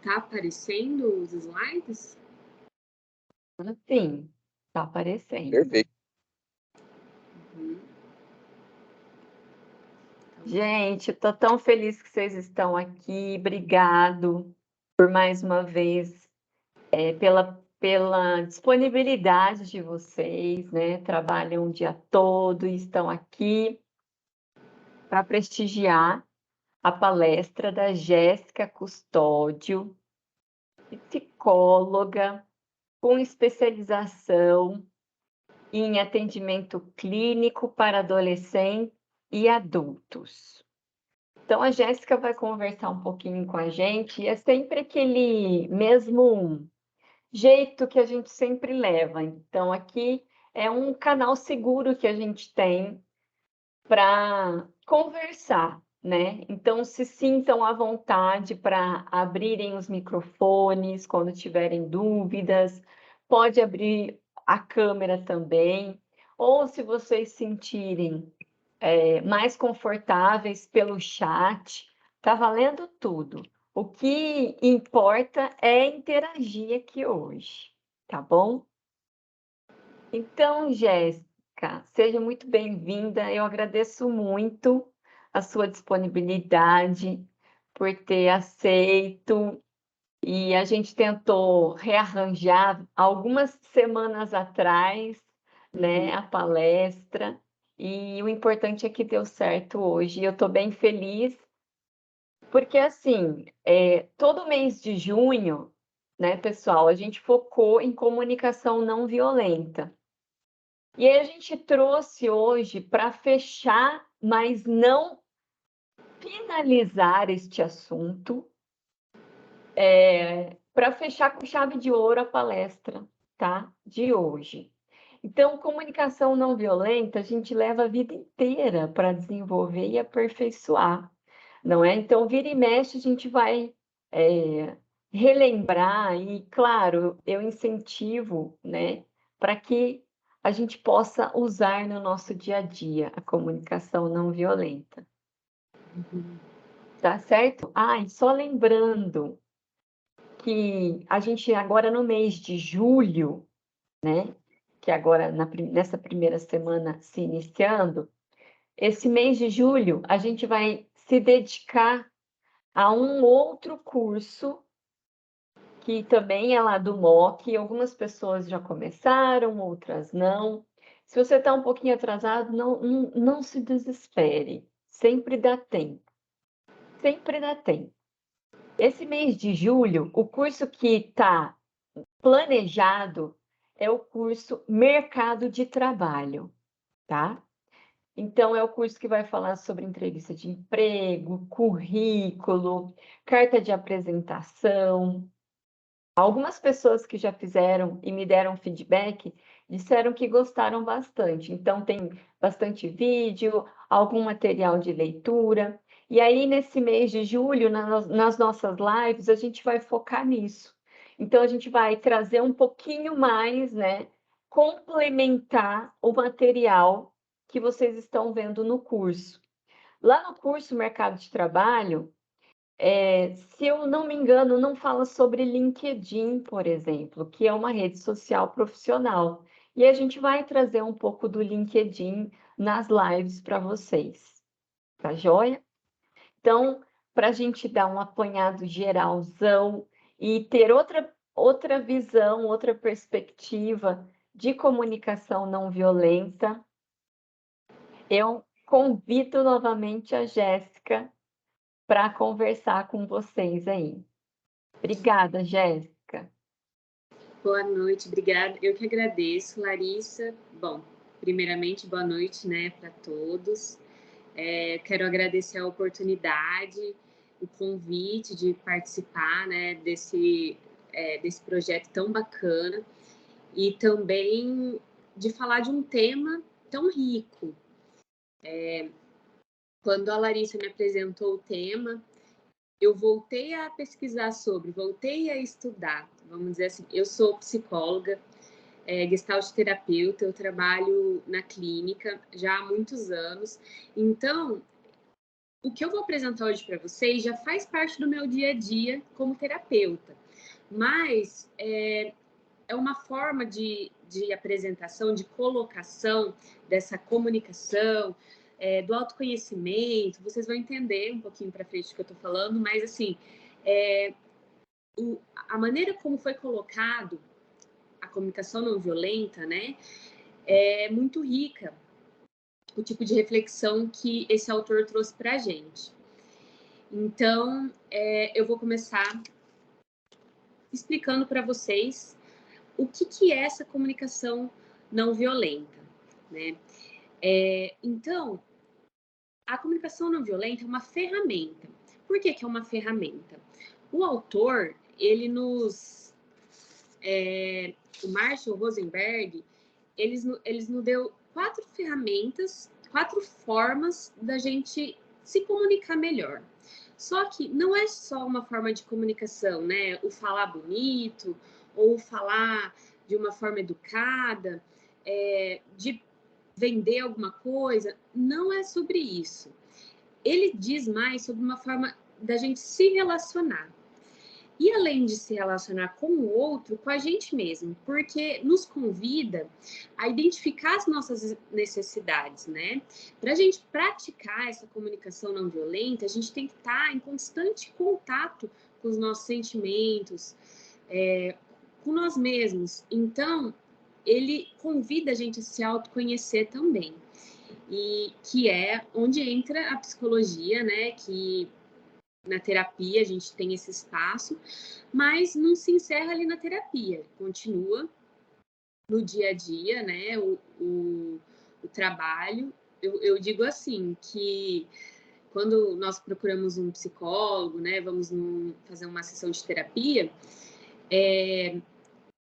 Tá aparecendo os slides? Sim, tá aparecendo. Perfeito. Uhum. Gente, tô tão feliz que vocês estão aqui. Obrigado por mais uma vez, pela disponibilidade de vocês, né? Trabalham o dia todo e estão aqui para prestigiar a palestra da Jéssica Custódio, psicóloga com especialização em atendimento clínico para adolescentes e adultos. Então, a Jéssica vai conversar um pouquinho com a gente, e é sempre aquele mesmo jeito que a gente sempre leva. Então, aqui é um canal seguro que a gente tem para conversar, né? Então, se sintam à vontade para abrirem os microfones quando tiverem dúvidas, pode abrir a câmera também, ou se vocês sentirem mais confortáveis pelo chat, tá valendo tudo. O que importa é interagir aqui hoje, tá bom? Então, Jéssica, seja muito bem-vinda. Eu agradeço muito a sua disponibilidade por ter aceito. E a gente tentou rearranjar algumas semanas atrás, né, a palestra. E o importante é que deu certo hoje. Eu estou bem feliz, porque assim, todo mês de junho, né, pessoal, a gente focou em comunicação não violenta. E aí a gente trouxe hoje para fechar, mas não finalizar este assunto, para fechar com chave de ouro a palestra, tá? De hoje. Então, comunicação não violenta, a gente leva a vida inteira para desenvolver e aperfeiçoar, não é? Então, vira e mexe, a gente vai relembrar, e, claro, eu incentivo, né, para que a gente possa usar no nosso dia a dia a comunicação não violenta. Tá certo? Ah, e só lembrando que a gente agora no mês de julho, né, que agora nessa primeira semana se iniciando, esse mês de julho a gente vai se dedicar a um outro curso que também é lá do MOC. Algumas pessoas já começaram, outras não. Se você está um pouquinho atrasado, não se desespere, sempre dá tempo, sempre dá tempo. Esse mês de julho, o curso que está planejado é o curso Mercado de Trabalho, tá? Então, é o curso que vai falar sobre entrevista de emprego, currículo, carta de apresentação. Algumas pessoas que já fizeram e me deram feedback disseram que gostaram bastante. Então, tem bastante vídeo, algum material de leitura. E aí, nesse mês de julho, nas nossas lives, a gente vai focar nisso. Então, a gente vai trazer um pouquinho mais, né? Complementar o material que vocês estão vendo no curso. Lá no curso Mercado de Trabalho, se eu não me engano, não fala sobre LinkedIn, por exemplo, que é uma rede social profissional. E a gente vai trazer um pouco do LinkedIn nas lives para vocês, tá joia? Então, para a gente dar um apanhado geralzão e ter outra visão, outra perspectiva de comunicação não violenta, eu convido novamente a Jéssica para conversar com vocês aí. Obrigada, Jéssica. Boa noite, obrigada. Eu que agradeço, Larissa. Bom, primeiramente, boa noite, né, para todos. Quero agradecer a oportunidade, o convite de participar, né, desse projeto tão bacana e também de falar de um tema tão rico. Quando a Larissa me apresentou o tema, eu voltei a pesquisar sobre, voltei a estudar, vamos dizer assim. Eu sou psicóloga, gestalt terapeuta, eu trabalho na clínica já há muitos anos, então o que eu vou apresentar hoje para vocês já faz parte do meu dia a dia como terapeuta, mas é uma forma de apresentação, de colocação dessa comunicação, do autoconhecimento. Vocês vão entender um pouquinho para frente do que eu estou falando, mas assim, a maneira como foi colocado a comunicação não violenta, né, é muito rica, o tipo de reflexão que esse autor trouxe para a gente. Então, eu vou começar explicando para vocês o que é essa comunicação não violenta, né? Então, a comunicação não violenta é uma ferramenta. Por que é uma ferramenta? O autor, o Marshall Rosenberg, eles nos deu 4 ferramentas, 4 formas da gente se comunicar melhor. Só que não é só uma forma de comunicação, né? O falar bonito, ou falar de uma forma educada, de vender alguma coisa. Não é sobre isso. Ele diz mais sobre uma forma da gente se relacionar. E além de se relacionar com o outro, com a gente mesmo, porque nos convida a identificar as nossas necessidades, né? Para a gente praticar essa comunicação não violenta, a gente tem que estar em constante contato com os nossos sentimentos, com nós mesmos. Então, ele convida a gente a se autoconhecer também. E que é onde entra a psicologia, né? Que na terapia a gente tem esse espaço, mas não se encerra ali na terapia, continua no dia a dia, né, o trabalho. Eu digo assim, que quando nós procuramos um psicólogo, né, vamos fazer uma sessão de terapia,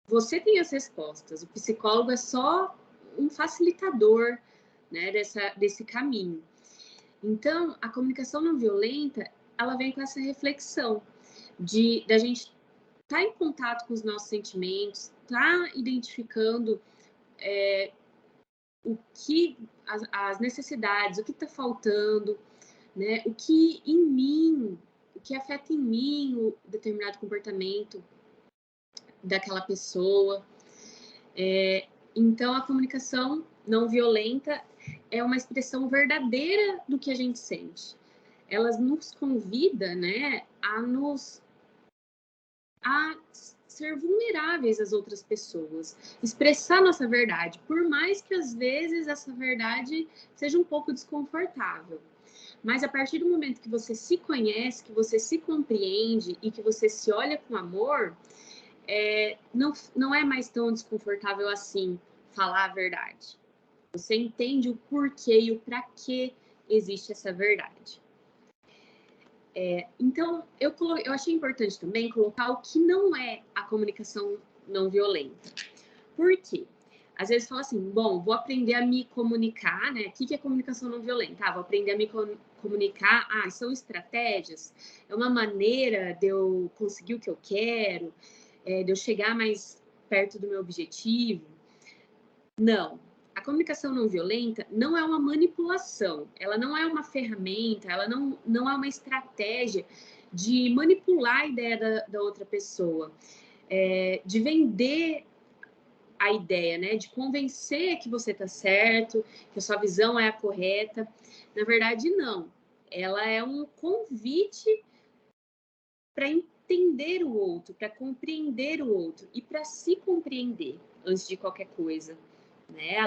você tem as respostas, o psicólogo é só um facilitador, né, desse caminho. Então, a comunicação não violenta, ela vem com essa reflexão da gente estar em contato com os nossos sentimentos, estar identificando o que as necessidades, o que está faltando, né? O que afeta em mim o determinado comportamento daquela pessoa. Então, a comunicação não violenta é uma expressão verdadeira do que a gente sente. Ela nos convida, né, a ser vulneráveis às outras pessoas, expressar nossa verdade, por mais que às vezes essa verdade seja um pouco desconfortável. Mas a partir do momento que você se conhece, que você se compreende e que você se olha com amor, não é mais tão desconfortável assim falar a verdade. Você entende o porquê e o para que existe essa verdade. Então, eu achei importante também colocar o que não é a comunicação não violenta. Por quê? Às vezes fala assim, bom, vou aprender a me comunicar, né? O que é comunicação não violenta? Vou aprender a me comunicar. São estratégias? É uma maneira de eu conseguir o que eu quero? De eu chegar mais perto do meu objetivo? Não. A comunicação não violenta não é uma manipulação, ela não é uma ferramenta, ela não é uma estratégia de manipular a ideia da outra pessoa, de vender a ideia, né? De convencer que você está certo, que a sua visão é a correta. Na verdade, não. Ela é um convite para entender o outro, para compreender o outro e para se compreender antes de qualquer coisa. Né?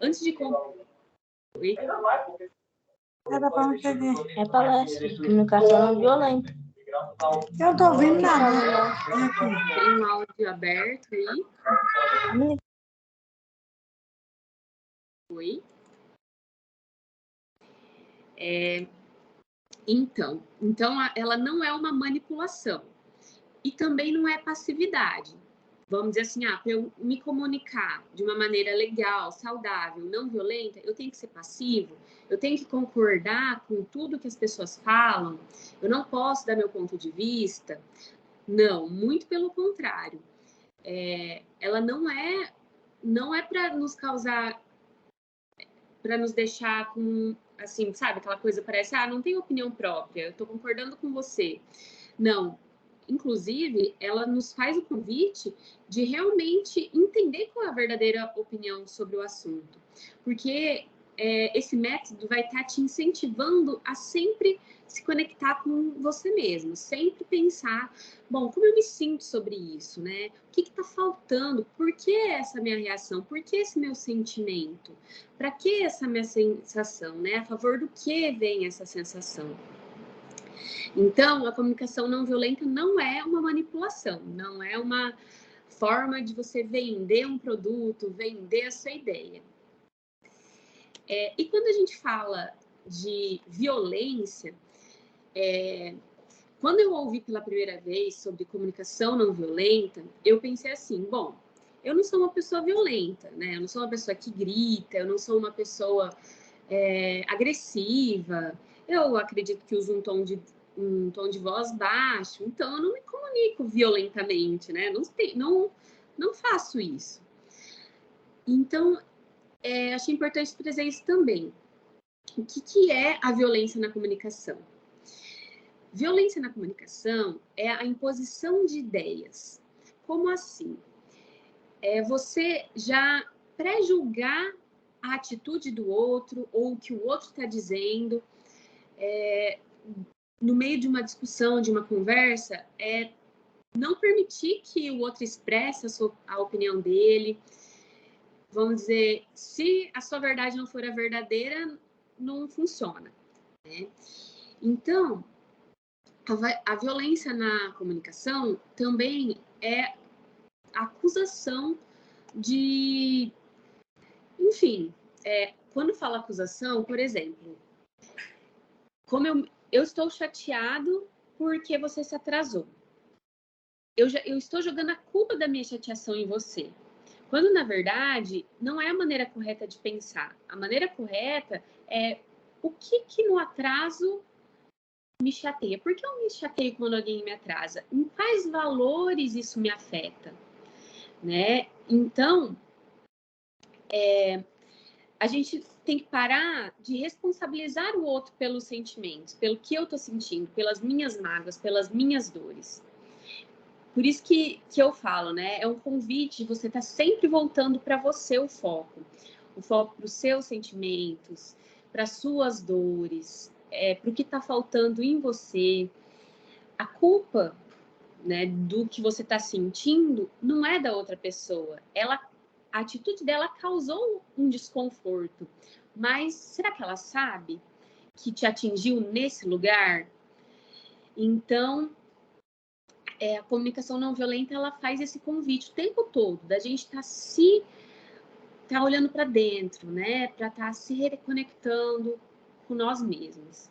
Antes de Era para onde cheguei. É palestra, comunicação não violenta. Eu não tô ouvindo nada. Tem um áudio aberto aí. Oi. Então, ela não é uma manipulação e também não é passividade. Vamos dizer assim, para eu me comunicar de uma maneira legal, saudável, não violenta, eu tenho que ser passivo, eu tenho que concordar com tudo que as pessoas falam, eu não posso dar meu ponto de vista. Não, muito pelo contrário. Ela não é para nos causar, para nos deixar com assim, sabe? Aquela coisa parece, não tem opinião própria, eu tô concordando com você. Não. Inclusive, ela nos faz o convite de realmente entender qual é a verdadeira opinião sobre o assunto. Porque esse método vai estar te incentivando a sempre se conectar com você mesmo, sempre pensar, bom, como eu me sinto sobre isso, né? O que está faltando? Por que essa minha reação? Por que esse meu sentimento? Para que essa minha sensação, né? A favor do que vem essa sensação? Então, a comunicação não violenta não é uma manipulação, não é uma forma de você vender um produto, vender a sua ideia. E quando a gente fala de violência, quando eu ouvi pela primeira vez sobre comunicação não violenta, eu pensei assim, bom, eu não sou uma pessoa violenta, né? Eu não sou uma pessoa que grita, eu não sou uma pessoa agressiva, eu acredito que uso um tom de voz baixo, então eu não me comunico violentamente, né? Não faço isso. Então, achei importante trazer isso também. O que é a violência na comunicação? Violência na comunicação é a imposição de ideias. Como assim? É você já pré-julgar a atitude do outro ou o que o outro está dizendo. No meio de uma discussão, de uma conversa, não permitir que o outro expresse a opinião dele. Vamos dizer, se a sua verdade não for a verdadeira, não funciona, né? Então, a violência na comunicação também é acusação de... Enfim, quando fala acusação, por exemplo, como eu estou chateado porque você se atrasou. Eu estou jogando a culpa da minha chateação em você. Quando, na verdade, não é a maneira correta de pensar. A maneira correta é o que no atraso me chateia. Por que eu me chateio quando alguém me atrasa? Em quais valores isso me afeta? Né? Então, a gente tem que parar de responsabilizar o outro pelos sentimentos, pelo que eu estou sentindo, pelas minhas mágoas, pelas minhas dores. Por isso que eu falo, né? É um convite de você estar sempre voltando para você o foco para os seus sentimentos, para as suas dores, para o que está faltando em você. A culpa, né, do que você está sentindo não é da outra pessoa. A atitude dela causou um desconforto, mas será que ela sabe que te atingiu nesse lugar? Então, a comunicação não violenta, ela faz esse convite o tempo todo, da gente tá olhando para dentro, né? Para estar se reconectando com nós mesmos.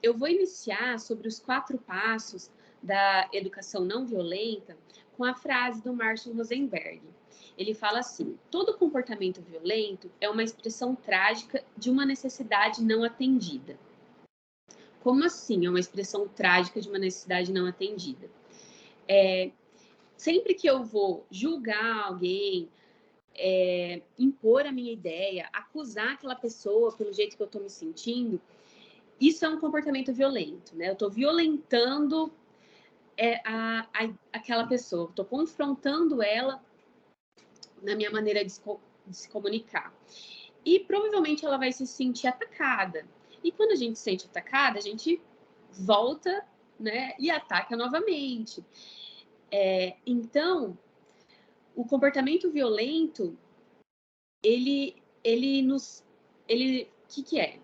Eu vou iniciar sobre os 4 passos da educação não violenta com a frase do Marshall Rosenberg. Ele fala assim: todo comportamento violento é uma expressão trágica de uma necessidade não atendida. Como assim é uma expressão trágica de uma necessidade não atendida? Sempre que eu vou julgar alguém, impor a minha ideia, acusar aquela pessoa pelo jeito que eu estou me sentindo, isso é um comportamento violento, né? Eu estou violentando aquela pessoa, estou confrontando ela na minha maneira de se comunicar. E provavelmente ela vai se sentir atacada. E quando a gente se sente atacada, a gente volta, né, e ataca novamente. Então, o comportamento violento, que é?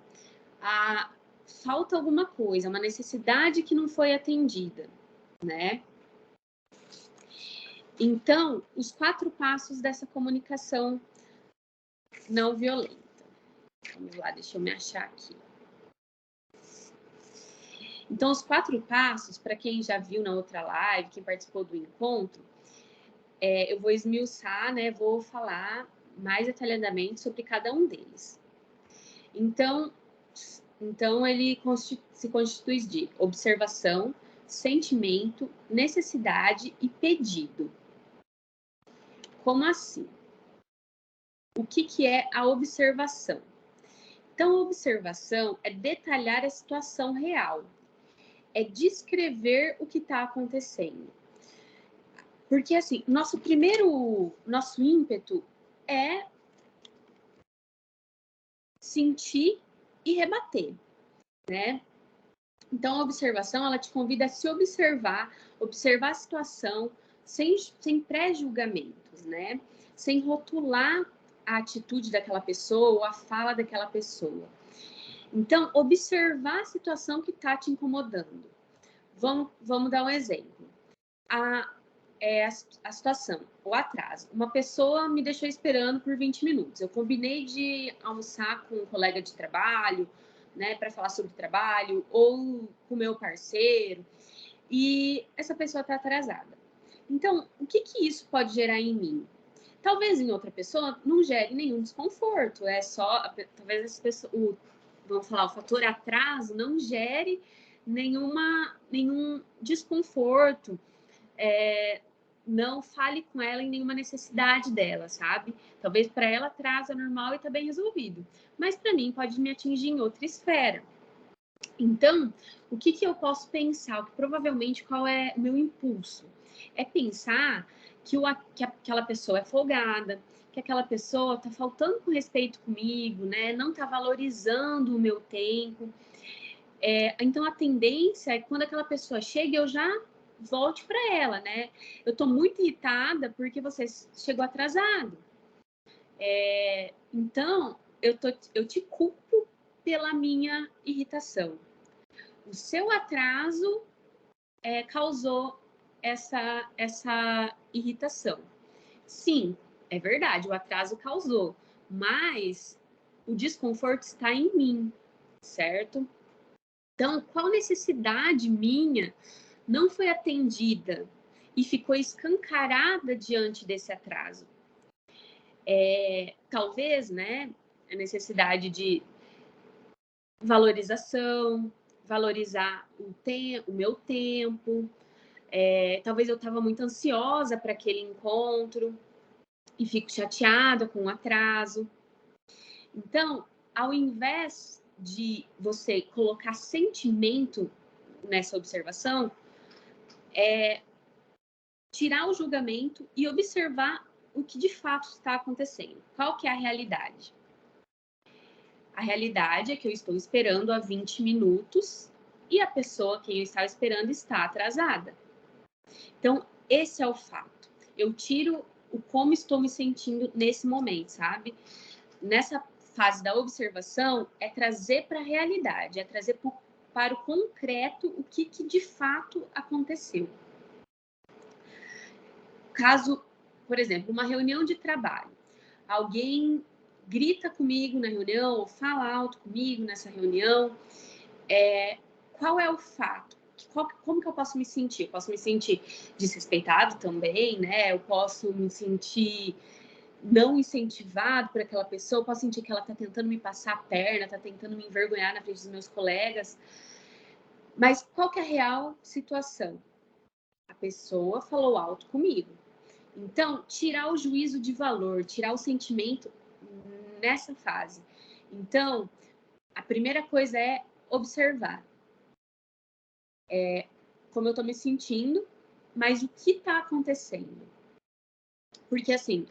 Falta alguma coisa, uma necessidade que não foi atendida, né? Então, os 4 passos dessa comunicação não violenta. Vamos lá, deixa eu me achar aqui. Então, os 4 passos, para quem já viu na outra live, quem participou do encontro, eu vou esmiuçar, né? Vou falar mais detalhadamente sobre cada um deles. Então ele se constitui de observação, sentimento, necessidade e pedido. Como assim? o que é a observação? Então, a observação é detalhar a situação real, é descrever o que está acontecendo. Porque, assim, nosso ímpeto é sentir e rebater, né? Então, a observação, ela te convida a se observar a situação sem pré-julgamentos, né? Sem rotular a atitude daquela pessoa ou a fala daquela pessoa. Então, observar a situação que está te incomodando. Vamos dar um exemplo. A situação, o atraso. Uma pessoa me deixou esperando por 20 minutos. Eu combinei de almoçar com um colega de trabalho, né, para falar sobre trabalho, ou com o meu parceiro, e essa pessoa está atrasada. Então, o que isso pode gerar em mim? Talvez em outra pessoa não gere nenhum desconforto, talvez essa pessoa, vamos falar, o fator atraso não gere nenhum desconforto, não fale com ela em nenhuma necessidade dela, sabe? Talvez para ela atraso é normal e está bem resolvido, mas para mim pode me atingir em outra esfera. Então, o que eu posso pensar? Provavelmente, qual é o meu impulso? É pensar que aquela pessoa é folgada, que aquela pessoa está faltando com respeito comigo, né? Não está valorizando o meu tempo. Então, a tendência é que quando aquela pessoa chega, eu já volte para ela, né? Eu estou muito irritada porque você chegou atrasado. Então, eu te culpo pela minha irritação. O seu atraso causou essa irritação. Sim, é verdade, o atraso causou, mas o desconforto está em mim, certo? Então, qual necessidade minha não foi atendida e ficou escancarada diante desse atraso? Talvez, né, a necessidade de valorização, valorizar o meu tempo. Talvez eu estava muito ansiosa para aquele encontro e fico chateada com o atraso. Então, ao invés de você colocar sentimento nessa observação, tirar o julgamento e observar o que de fato está acontecendo. Qual que é a realidade? A realidade é que eu estou esperando há 20 minutos e a pessoa quem eu estava esperando está atrasada. Então, esse é o fato. Eu tiro o como estou me sentindo nesse momento, sabe? Nessa fase da observação, é trazer para a realidade, é trazer para o concreto o que de fato aconteceu. Caso, por exemplo, uma reunião de trabalho, alguém grita comigo na reunião ou fala alto comigo nessa reunião, qual é o fato? Como que eu posso me sentir? Eu posso me sentir desrespeitado também, né? Eu posso me sentir não incentivado por aquela pessoa, eu posso sentir que ela está tentando me passar a perna, está tentando me envergonhar na frente dos meus colegas. Mas qual que é a real situação? A pessoa falou alto comigo. Então, tirar o juízo de valor, tirar o sentimento nessa fase. Então, a primeira coisa é observar. Como eu estou me sentindo, mas o que está acontecendo. Porque, assim,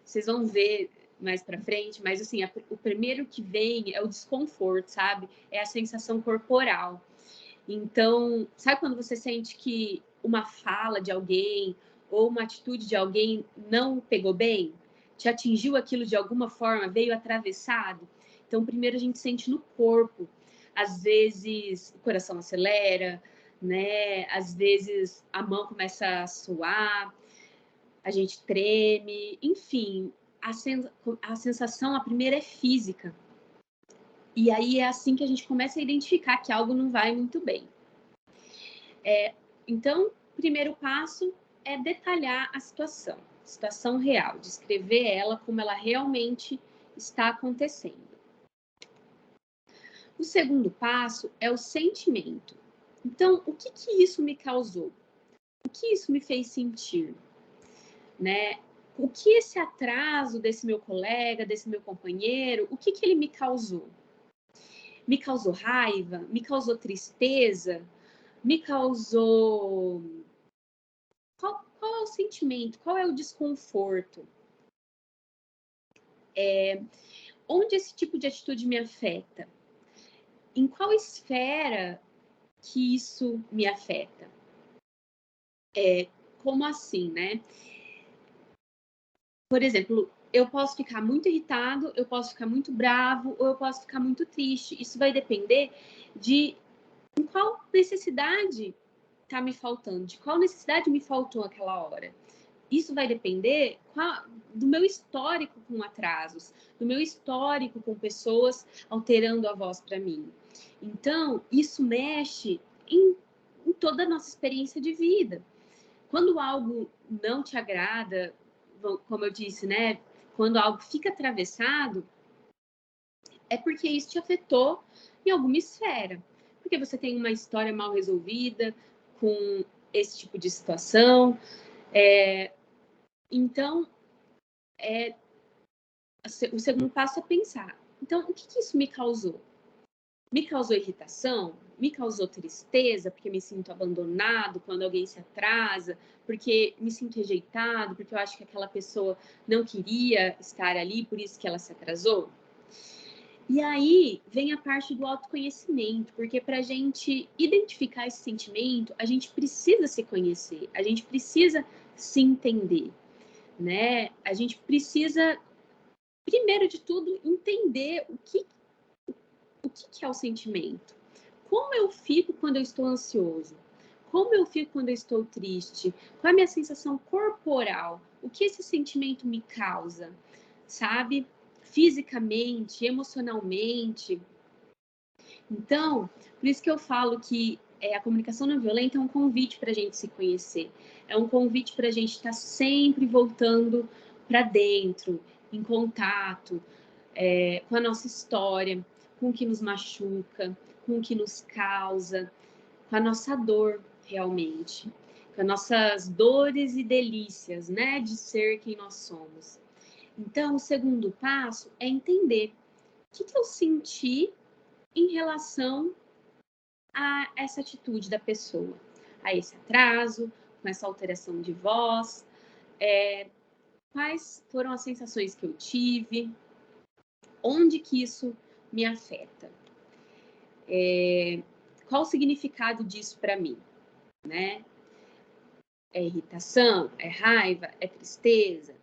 vocês vão ver mais para frente, mas, assim, o primeiro que vem é o desconforto, sabe? É a sensação corporal. Então, sabe quando você sente que uma fala de alguém ou uma atitude de alguém não pegou bem? Te atingiu aquilo de alguma forma, veio atravessado? Então, primeiro a gente sente no corpo. Às vezes, o coração acelera, né? Às vezes, a mão começa a suar, a gente treme. Enfim, a sensação, a primeira é física. E aí é assim que a gente começa a identificar que algo não vai muito bem. Então, o primeiro passo é detalhar a situação real, descrever ela como ela realmente está acontecendo. O segundo passo é o sentimento. Então, o que isso me causou? O que isso me fez sentir? Né? o que esse atraso desse meu colega, desse meu companheiro, o que ele me causou? Me causou raiva? Me causou tristeza? Me causou... Qual é o sentimento? Qual é o desconforto? Onde esse tipo de atitude me afeta? Em qual esfera que isso me afeta? Como assim, né? Por exemplo, eu posso ficar muito irritado, eu posso ficar muito bravo, ou eu posso ficar muito triste. Isso vai depender de em qual necessidade está me faltando, de qual necessidade me faltou aquela hora. Isso vai depender do meu histórico com atrasos, do meu histórico com pessoas alterando a voz para mim. Então, isso mexe em toda a nossa experiência de vida. Quando algo não te agrada, como eu disse, né? Quando algo fica atravessado, é porque isso te afetou em alguma esfera. Porque você tem uma história mal resolvida com esse tipo de situação. Então, o segundo passo é pensar. Então, o que isso me causou? Me causou irritação? Me causou tristeza, porque me sinto abandonado quando alguém se atrasa, porque me sinto rejeitado, porque eu acho que aquela pessoa não queria estar ali, por isso que ela se atrasou? E aí vem a parte do autoconhecimento, porque para a gente identificar esse sentimento, a gente precisa se conhecer, a gente precisa se entender, né? A gente precisa, primeiro de tudo, entender o que é o sentimento. Como eu fico quando eu estou ansioso? Como eu fico quando eu estou triste? Qual é a minha sensação corporal? O que esse sentimento me causa? Sabe? Fisicamente, emocionalmente. Então, por isso que eu falo que a comunicação não violenta é um convite para a gente se conhecer. É um convite para a gente estar sempre voltando para dentro, em contato com a nossa história, com o que nos machuca, com o que nos causa, com a nossa dor, realmente, com as nossas dores e delícias, né, de ser quem nós somos. Então, o segundo passo é entender o que eu senti em relação a essa atitude da pessoa, a esse atraso, com essa alteração de voz, quais foram as sensações que eu tive, onde que isso me afeta, qual o significado disso para mim, né? É irritação, é raiva, é tristeza?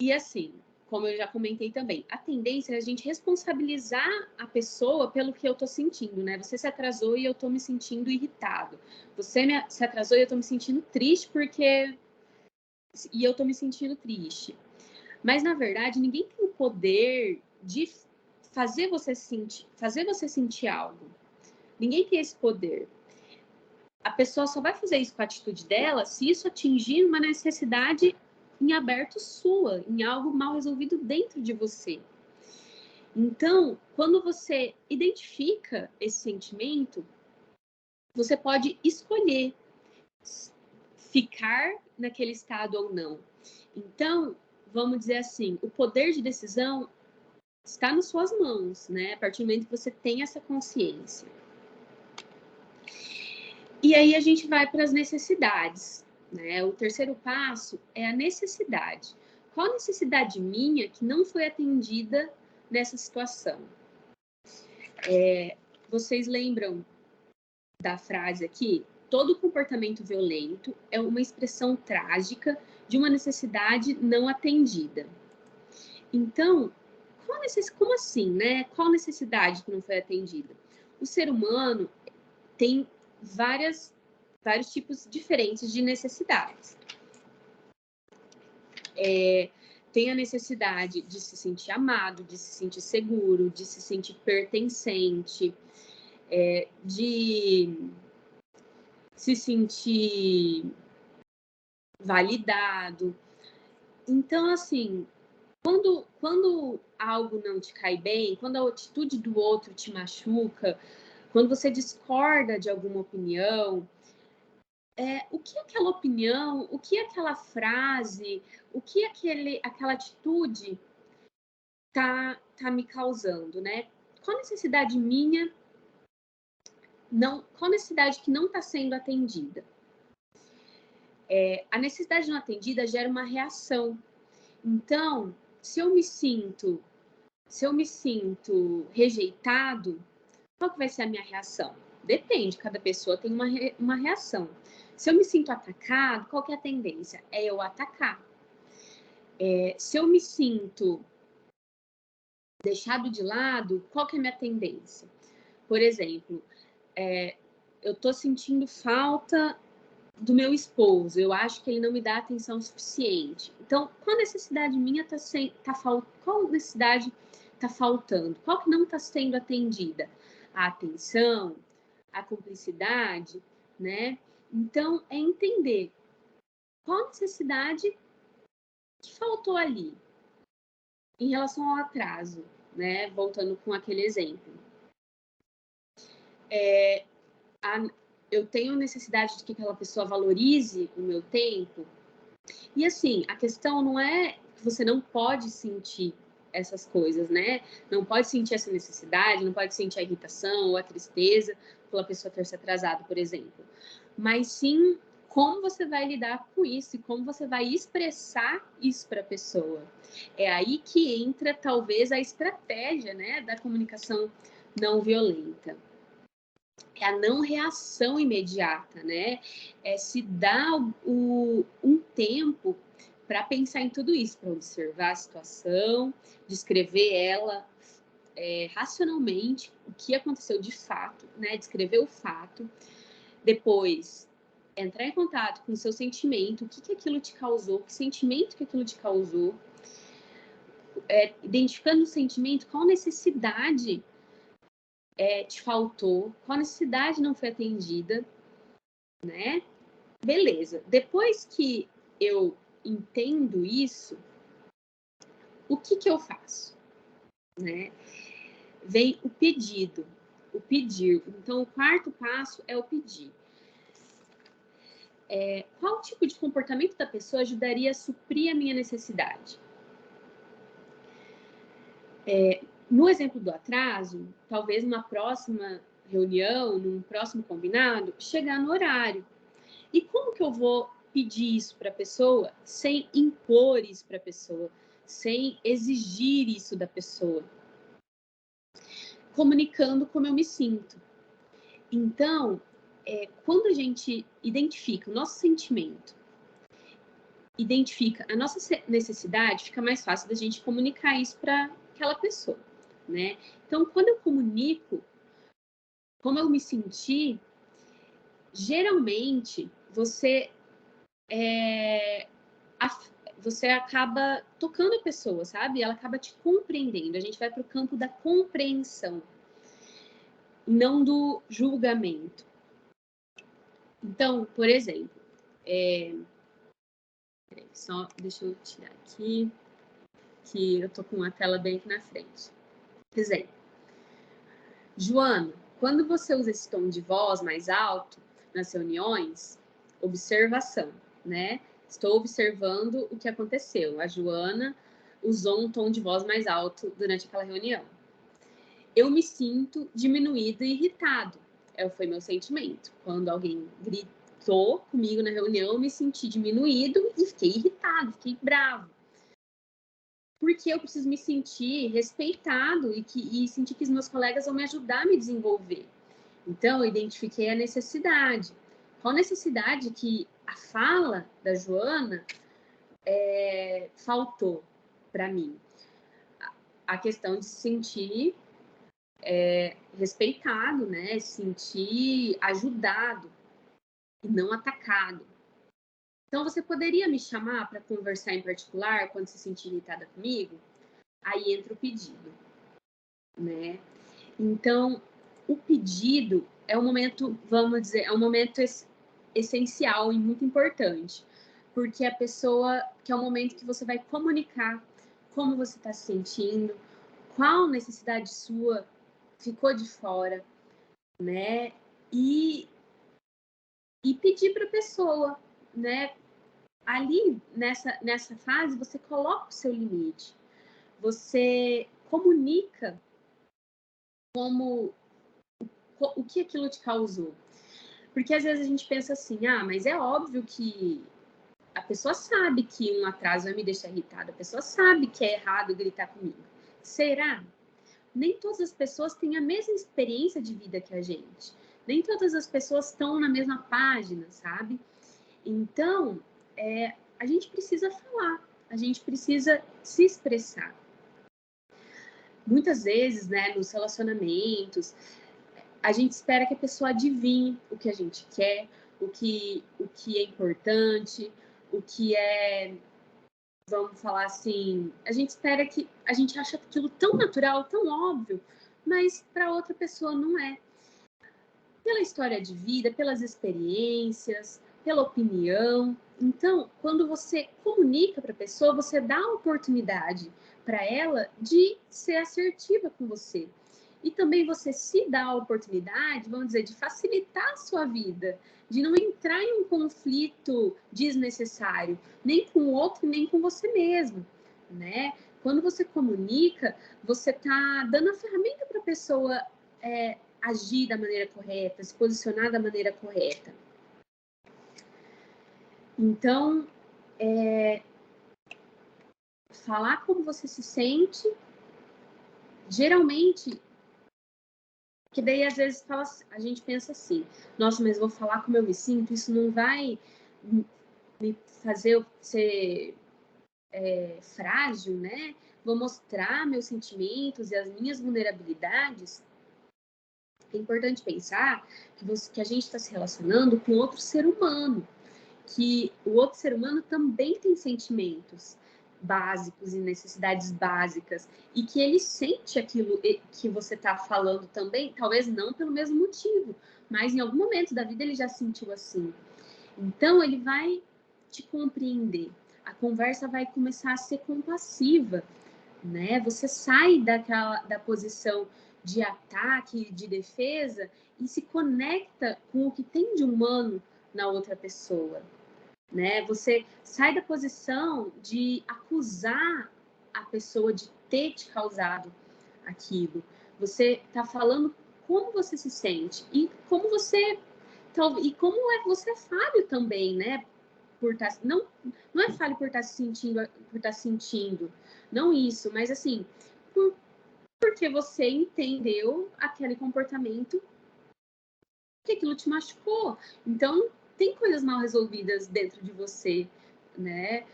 E assim, como eu já comentei também, a tendência é a gente responsabilizar a pessoa pelo que eu tô sentindo, né? Você se atrasou e eu tô me sentindo irritado. Você se atrasou e eu tô me sentindo triste porque... E eu tô me sentindo triste. Mas, na verdade, ninguém tem o poder de fazer você sentir algo. Ninguém tem esse poder. A pessoa só vai fazer isso com a atitude dela se isso atingir uma necessidade em aberto sua, em algo mal resolvido dentro de você. Então, quando você identifica esse sentimento, você pode escolher ficar naquele estado ou não. Então, vamos dizer assim, o poder de decisão está nas suas mãos, né? A partir do momento que você tem essa consciência. E aí a gente vai para as necessidades, né? O terceiro passo é a necessidade. Qual a necessidade minha que não foi atendida nessa situação? Vocês lembram da frase aqui? Todo comportamento violento é uma expressão trágica de uma necessidade não atendida. Então, como assim, né? Qual necessidade que não foi atendida? O ser humano tem vários tipos diferentes de necessidades. Tem a necessidade de se sentir amado, de se sentir seguro, de se sentir pertencente, de se sentir validado. Então, assim, quando algo não te cai bem, quando a atitude do outro te machuca, quando você discorda de alguma opinião, o que aquela opinião, o que aquela frase, o que aquela atitude tá me causando, né? Qual necessidade minha, qual necessidade que não está sendo atendida? A necessidade não atendida gera uma reação. Então, se eu me sinto rejeitado, qual que vai ser a minha reação? Depende, cada pessoa tem uma reação. Se eu me sinto atacado, qual que é a tendência? É eu atacar. Se eu me sinto deixado de lado, qual que é a minha tendência? Por exemplo, eu tô sentindo falta do meu esposo, eu acho que ele não me dá atenção suficiente. Então, qual necessidade minha qual necessidade está faltando? Qual que não está sendo atendida? A atenção, a cumplicidade, né? Então, é entender qual necessidade que faltou ali em relação ao atraso, né? Voltando com aquele exemplo. Eu tenho necessidade de que aquela pessoa valorize o meu tempo. E assim, a questão não é que você não pode sentir essas coisas, né? Não pode sentir essa necessidade, não pode sentir a irritação ou a tristeza pela pessoa ter se atrasado, por exemplo. Mas sim como você vai lidar com isso e como você vai expressar isso para a pessoa. É aí que entra talvez a estratégia, né, da comunicação não violenta. É a não reação imediata, né? É se dar um tempo para pensar em tudo isso, para observar a situação, descrever ela racionalmente, o que aconteceu de fato, né? Descrever o fato. Depois, entrar em contato com o seu sentimento, o que aquilo te causou, que sentimento que aquilo te causou. Identificando o sentimento, qual necessidade te faltou, qual necessidade não foi atendida, né? Beleza. Depois que eu entendo isso, o que eu faço, né? Vem o pedido, o pedir. Então, o quarto passo é o pedir. Qual tipo de comportamento da pessoa ajudaria a suprir a minha necessidade? No exemplo do atraso, talvez numa próxima reunião, num próximo combinado, chegar no horário. E como que eu vou pedir isso para a pessoa sem impor isso para a pessoa, sem exigir isso da pessoa? Comunicando como eu me sinto. Então, quando a gente identifica o nosso sentimento, identifica a nossa necessidade, fica mais fácil da gente comunicar isso para aquela pessoa, né? Então, quando eu comunico como eu me senti, geralmente você você acaba tocando a pessoa, sabe? Ela acaba te compreendendo. A gente vai para o campo da compreensão, não do julgamento. Então, por exemplo, só deixa eu tirar aqui, que eu tô com a tela bem aqui na frente. Exemplo. Joana, quando você usa esse tom de voz mais alto nas reuniões, observação, né? Estou observando o que aconteceu. A Joana usou um tom de voz mais alto durante aquela reunião. Eu me sinto diminuído e irritado. Foi meu sentimento. Quando alguém gritou comigo na reunião, eu me senti diminuído e fiquei irritado, fiquei bravo. Porque eu preciso me sentir respeitado e sentir que os meus colegas vão me ajudar a me desenvolver. Então, eu identifiquei a necessidade. Qual necessidade que a fala da Joana faltou para mim? A questão de se sentir respeitado, né? Se sentir ajudado e não atacado. Então, você poderia me chamar para conversar em particular quando se sentir irritada comigo? Aí entra o pedido, né? Então, o pedido é um momento, vamos dizer, é um momento essencial e muito importante, porque a pessoa, que é o momento que você vai comunicar como você está se sentindo, qual necessidade sua ficou de fora, né? E e pedir para a pessoa, né? Ali, nessa fase, você coloca o seu limite. Você comunica o que aquilo te causou. Porque às vezes a gente pensa assim, mas é óbvio que a pessoa sabe que um atraso vai me deixar irritada, a pessoa sabe que é errado gritar comigo. Será? Nem todas as pessoas têm a mesma experiência de vida que a gente. Nem todas as pessoas estão na mesma página, sabe? Então, a gente precisa falar, a gente precisa se expressar. Muitas vezes, né, nos relacionamentos, a gente espera que a pessoa adivinhe o que a gente quer, o que é importante, o que é, vamos falar assim, a gente espera que, a gente acha aquilo tão natural, tão óbvio, mas para outra pessoa não é. Pela história de vida, pelas experiências, pela opinião. Então, quando você comunica para a pessoa, você dá a oportunidade para ela de ser assertiva com você. E também você se dá a oportunidade, vamos dizer, de facilitar a sua vida, de não entrar em um conflito desnecessário, nem com o outro, nem com você mesmo, né? Quando você comunica, você está dando a ferramenta para a pessoa agir da maneira correta, se posicionar da maneira correta. Então, falar como você se sente, geralmente, que daí às vezes a gente pensa assim, nossa, mas vou falar como eu me sinto, isso não vai me fazer ser frágil, né? Vou mostrar meus sentimentos e as minhas vulnerabilidades. É importante pensar que a gente está se relacionando com outro ser humano, que o outro ser humano também tem sentimentos básicos e necessidades básicas, e que ele sente aquilo que você está falando também, talvez não pelo mesmo motivo, mas em algum momento da vida ele já sentiu assim. Então, ele vai te compreender. A conversa vai começar a ser compassiva, né? Você sai da posição de ataque, de defesa, e se conecta com o que tem de humano na outra pessoa, né? Você sai da posição de acusar a pessoa de ter te causado aquilo. Você está falando como você se sente e como você você é falho também, né? Não é falho por estar sentindo, não isso, mas assim, porque você entendeu aquele comportamento que aquilo te machucou. Então, tem coisas mal resolvidas dentro de você, né?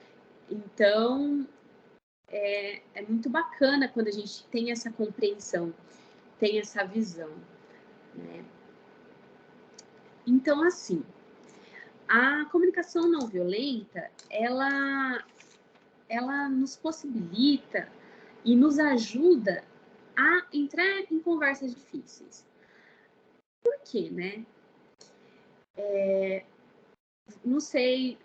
Então, é muito bacana quando a gente tem essa compreensão, tem essa visão, né? Então, assim, a comunicação não violenta, ela nos possibilita e nos ajuda a entrar em conversas difíceis. Por quê, né? Não sei,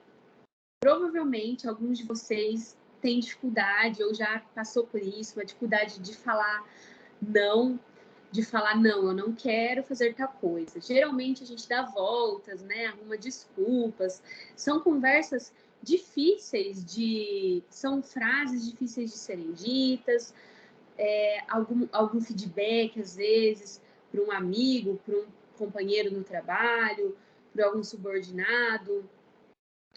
provavelmente alguns de vocês têm dificuldade ou já passou por isso, a dificuldade de falar não, eu não quero fazer tal coisa. Geralmente a gente dá voltas, né? Arruma desculpas. São conversas difíceis são frases difíceis de serem ditas, algum feedback, às vezes, para um amigo, para um companheiro no trabalho, para algum subordinado,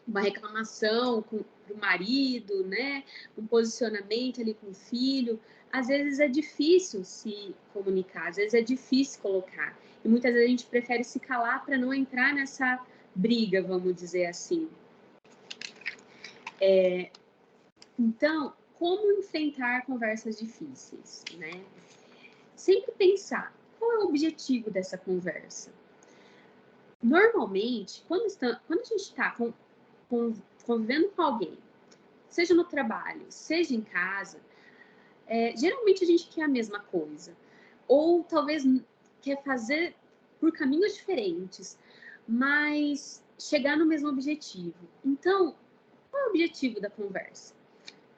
uma reclamação para o marido, né? Um posicionamento ali com o filho. Às vezes é difícil se comunicar, às vezes é difícil colocar. E muitas vezes a gente prefere se calar para não entrar nessa briga, vamos dizer assim. Então, como enfrentar conversas difíceis, né? Sempre pensar, qual é o objetivo dessa conversa? Normalmente, quando a gente está convivendo com alguém, seja no trabalho, seja em casa, geralmente a gente quer a mesma coisa. Ou talvez quer fazer por caminhos diferentes, mas chegar no mesmo objetivo. Então, qual é o objetivo da conversa?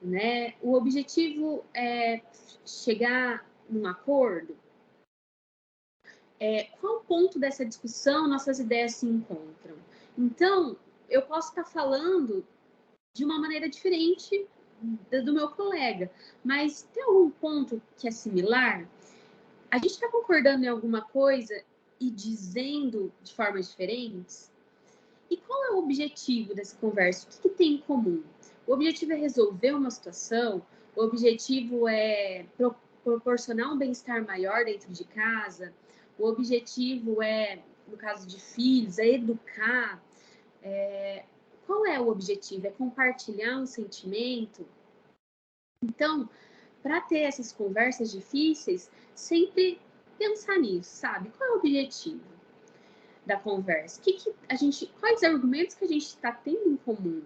Né? O objetivo é chegar num acordo? Qual ponto dessa discussão nossas ideias se encontram? Então, eu posso estar falando de uma maneira diferente do meu colega, mas tem algum ponto que é similar? A gente está concordando em alguma coisa e dizendo de formas diferentes? E qual é o objetivo dessa conversa? O que tem em comum? O objetivo é resolver uma situação? O objetivo é proporcionar um bem-estar maior dentro de casa? O objetivo é, no caso de filhos, é educar? Qual é o objetivo? É compartilhar um sentimento? Então, para ter essas conversas difíceis, sempre pensar nisso, sabe? Qual é o objetivo da conversa? Quais argumentos que a gente está tendo em comum?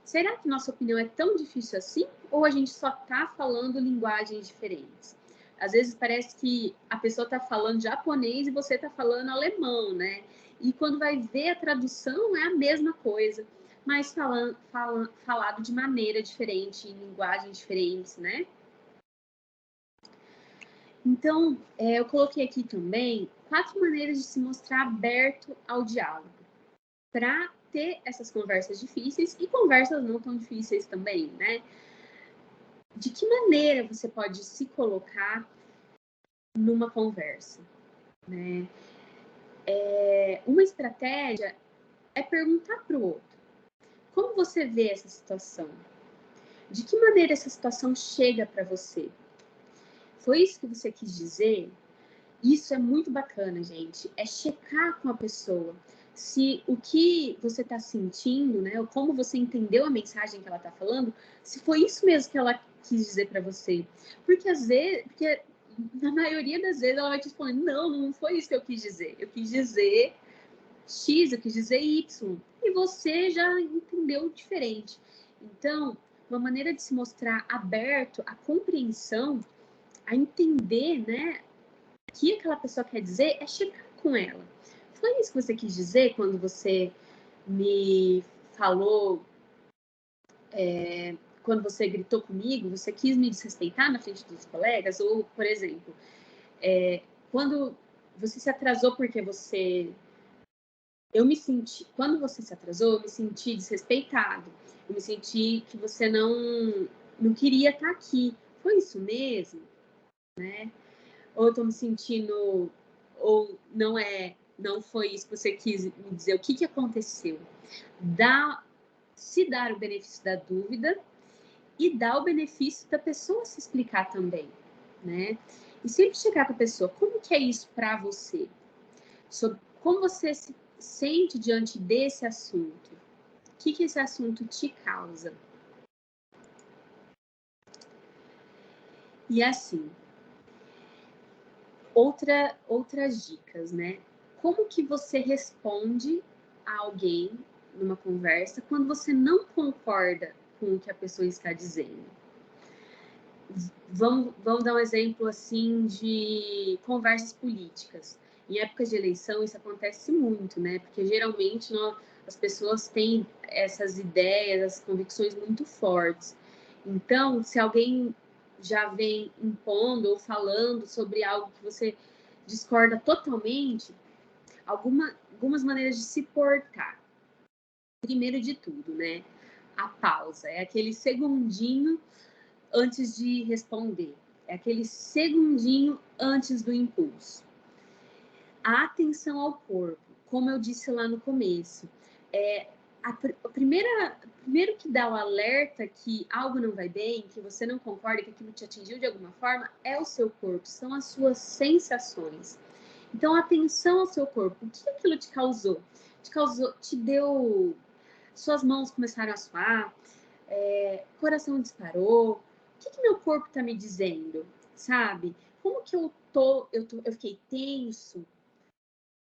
Será que nossa opinião é tão difícil assim? Ou a gente só está falando linguagens diferentes? Às vezes parece que a pessoa está falando japonês e você está falando alemão, né? E quando vai ver a tradução é a mesma coisa, mas falado de maneira diferente, em linguagens diferentes, né? Então, eu coloquei aqui também 4 maneiras de se mostrar aberto ao diálogo, para ter essas conversas difíceis e conversas não tão difíceis também, né? De que maneira você pode se colocar numa conversa, né? Uma estratégia é perguntar para o outro: como você vê essa situação? De que maneira essa situação chega para você? Foi isso que você quis dizer? Isso é muito bacana, gente. É checar com a pessoa se o que você está sentindo, né, ou como você entendeu a mensagem que ela está falando, se foi isso mesmo que ela quis dizer para você. Porque na maioria das vezes ela vai te responder: não foi isso que eu quis dizer. Eu quis dizer X, eu quis dizer Y. E você já entendeu diferente. Então, uma maneira de se mostrar aberto à compreensão, a entender, né, o que aquela pessoa quer dizer, é checar com ela. Foi isso que você quis dizer quando você me falou, quando você gritou comigo, você quis me desrespeitar na frente dos colegas? Ou, por exemplo, quando você se atrasou porque quando você se atrasou, eu me senti desrespeitado. Eu me senti que você não queria estar aqui. Foi isso mesmo? Né? Ou eu tô me sentindo, ou não foi isso que você quis me dizer, o que aconteceu? Se dar o benefício da dúvida e dar o benefício da pessoa se explicar também, né? E sempre chegar com a pessoa: como que é isso para você? Como você se sente diante desse assunto? O que esse assunto te causa? E assim, outras dicas, né? Como que você responde a alguém numa conversa quando você não concorda com o que a pessoa está dizendo? Vamos dar um exemplo assim de conversas políticas. Em épocas de eleição isso acontece muito, né? Porque geralmente as pessoas têm essas ideias, essas convicções muito fortes. Então, se alguém já vem impondo ou falando sobre algo que você discorda totalmente, algumas maneiras de se portar. Primeiro de tudo, né? A pausa. É aquele segundinho antes de responder. É aquele segundinho antes do impulso. A atenção ao corpo, como eu disse lá no começo, primeiro que dá o alerta que algo não vai bem, que você não concorda, que aquilo te atingiu de alguma forma, é o seu corpo, são as suas sensações. Então, atenção ao seu corpo. O que aquilo te causou? Te deu... Suas mãos começaram a suar, coração disparou. O que meu corpo está me dizendo, sabe? Como que eu fiquei tenso?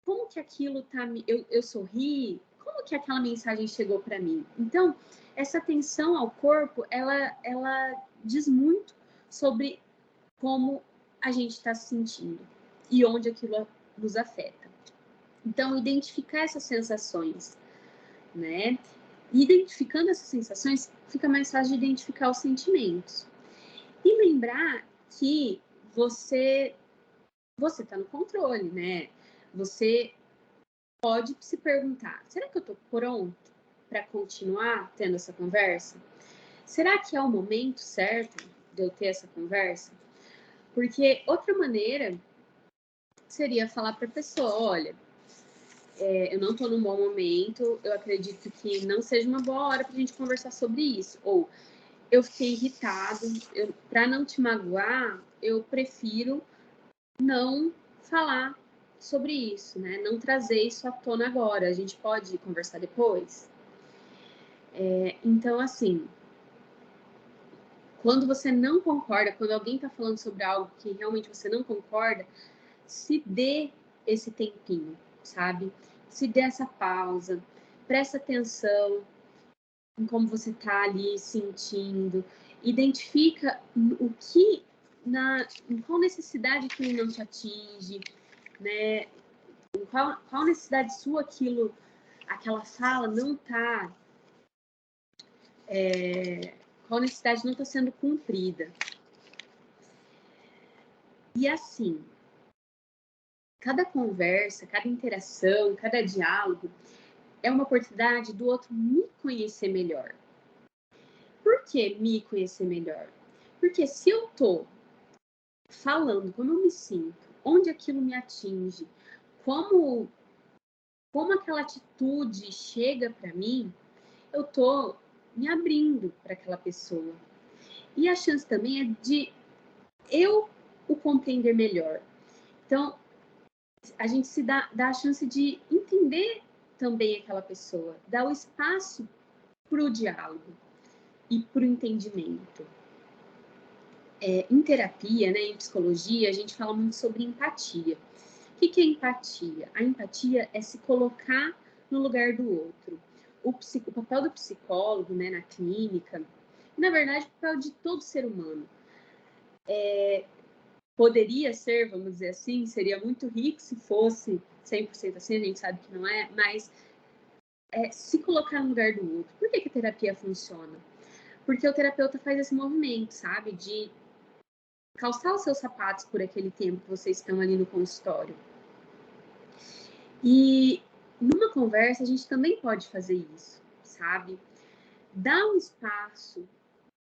Como que aquilo tá me... Eu sorri? Como que aquela mensagem chegou para mim? Então, essa atenção ao corpo, ela diz muito sobre como a gente está se sentindo e onde aquilo nos afeta. Então, identificar essas sensações, né? E identificando essas sensações, fica mais fácil de identificar os sentimentos. E lembrar que você está no controle, né? Você pode se perguntar, será que eu estou pronto para continuar tendo essa conversa? Será que é o momento certo de eu ter essa conversa? Porque outra maneira seria falar para a pessoa, olha, eu não estou num bom momento, eu acredito que não seja uma boa hora para a gente conversar sobre isso. Ou, eu fiquei irritado, para não te magoar, eu prefiro não falar sobre isso, né? Não trazer isso à tona agora. A gente pode conversar depois? Então, assim, quando você não concorda, quando alguém está falando sobre algo que realmente você não concorda, se dê esse tempinho, sabe? Se dê essa pausa, presta atenção em como você está ali sentindo, identifica o que, em qual necessidade que não te atinge, né? Em qual necessidade sua aquela fala não está, qual necessidade não está sendo cumprida. E assim, cada conversa, cada interação, cada diálogo é uma oportunidade do outro me conhecer melhor. Por que me conhecer melhor? Porque se eu tô falando como eu me sinto, onde aquilo me atinge, como aquela atitude chega para mim, eu tô me abrindo para aquela pessoa. E a chance também é de eu o compreender melhor. Então, a gente se dá a chance de entender também aquela pessoa, dar o espaço para o diálogo e para o entendimento. Em terapia, né, em psicologia, a gente fala muito sobre empatia. O que é empatia? A empatia é se colocar no lugar do outro. O papel do psicólogo, né, na clínica, na verdade, o papel de todo ser humano. Poderia ser, vamos dizer assim, seria muito rico se fosse 100% assim, a gente sabe que não é, mas se colocar no lugar do outro. Por que a terapia funciona? Porque o terapeuta faz esse movimento, sabe, de calçar os seus sapatos por aquele tempo que vocês estão ali no consultório. E numa conversa a gente também pode fazer isso, sabe? Dá um espaço,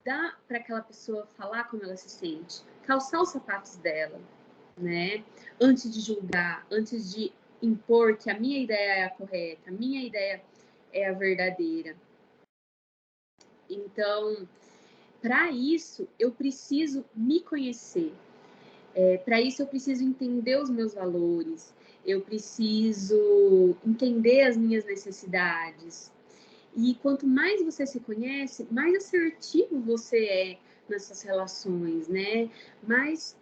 dá para aquela pessoa falar como ela se sente, calçar os sapatos dela, né? Antes de julgar, antes de impor que a minha ideia é a correta, a minha ideia é a verdadeira. Então, para isso, eu preciso me conhecer. Para isso, eu preciso entender os meus valores, eu preciso entender as minhas necessidades. E quanto mais você se conhece, mais assertivo você é nessas relações, né? Mais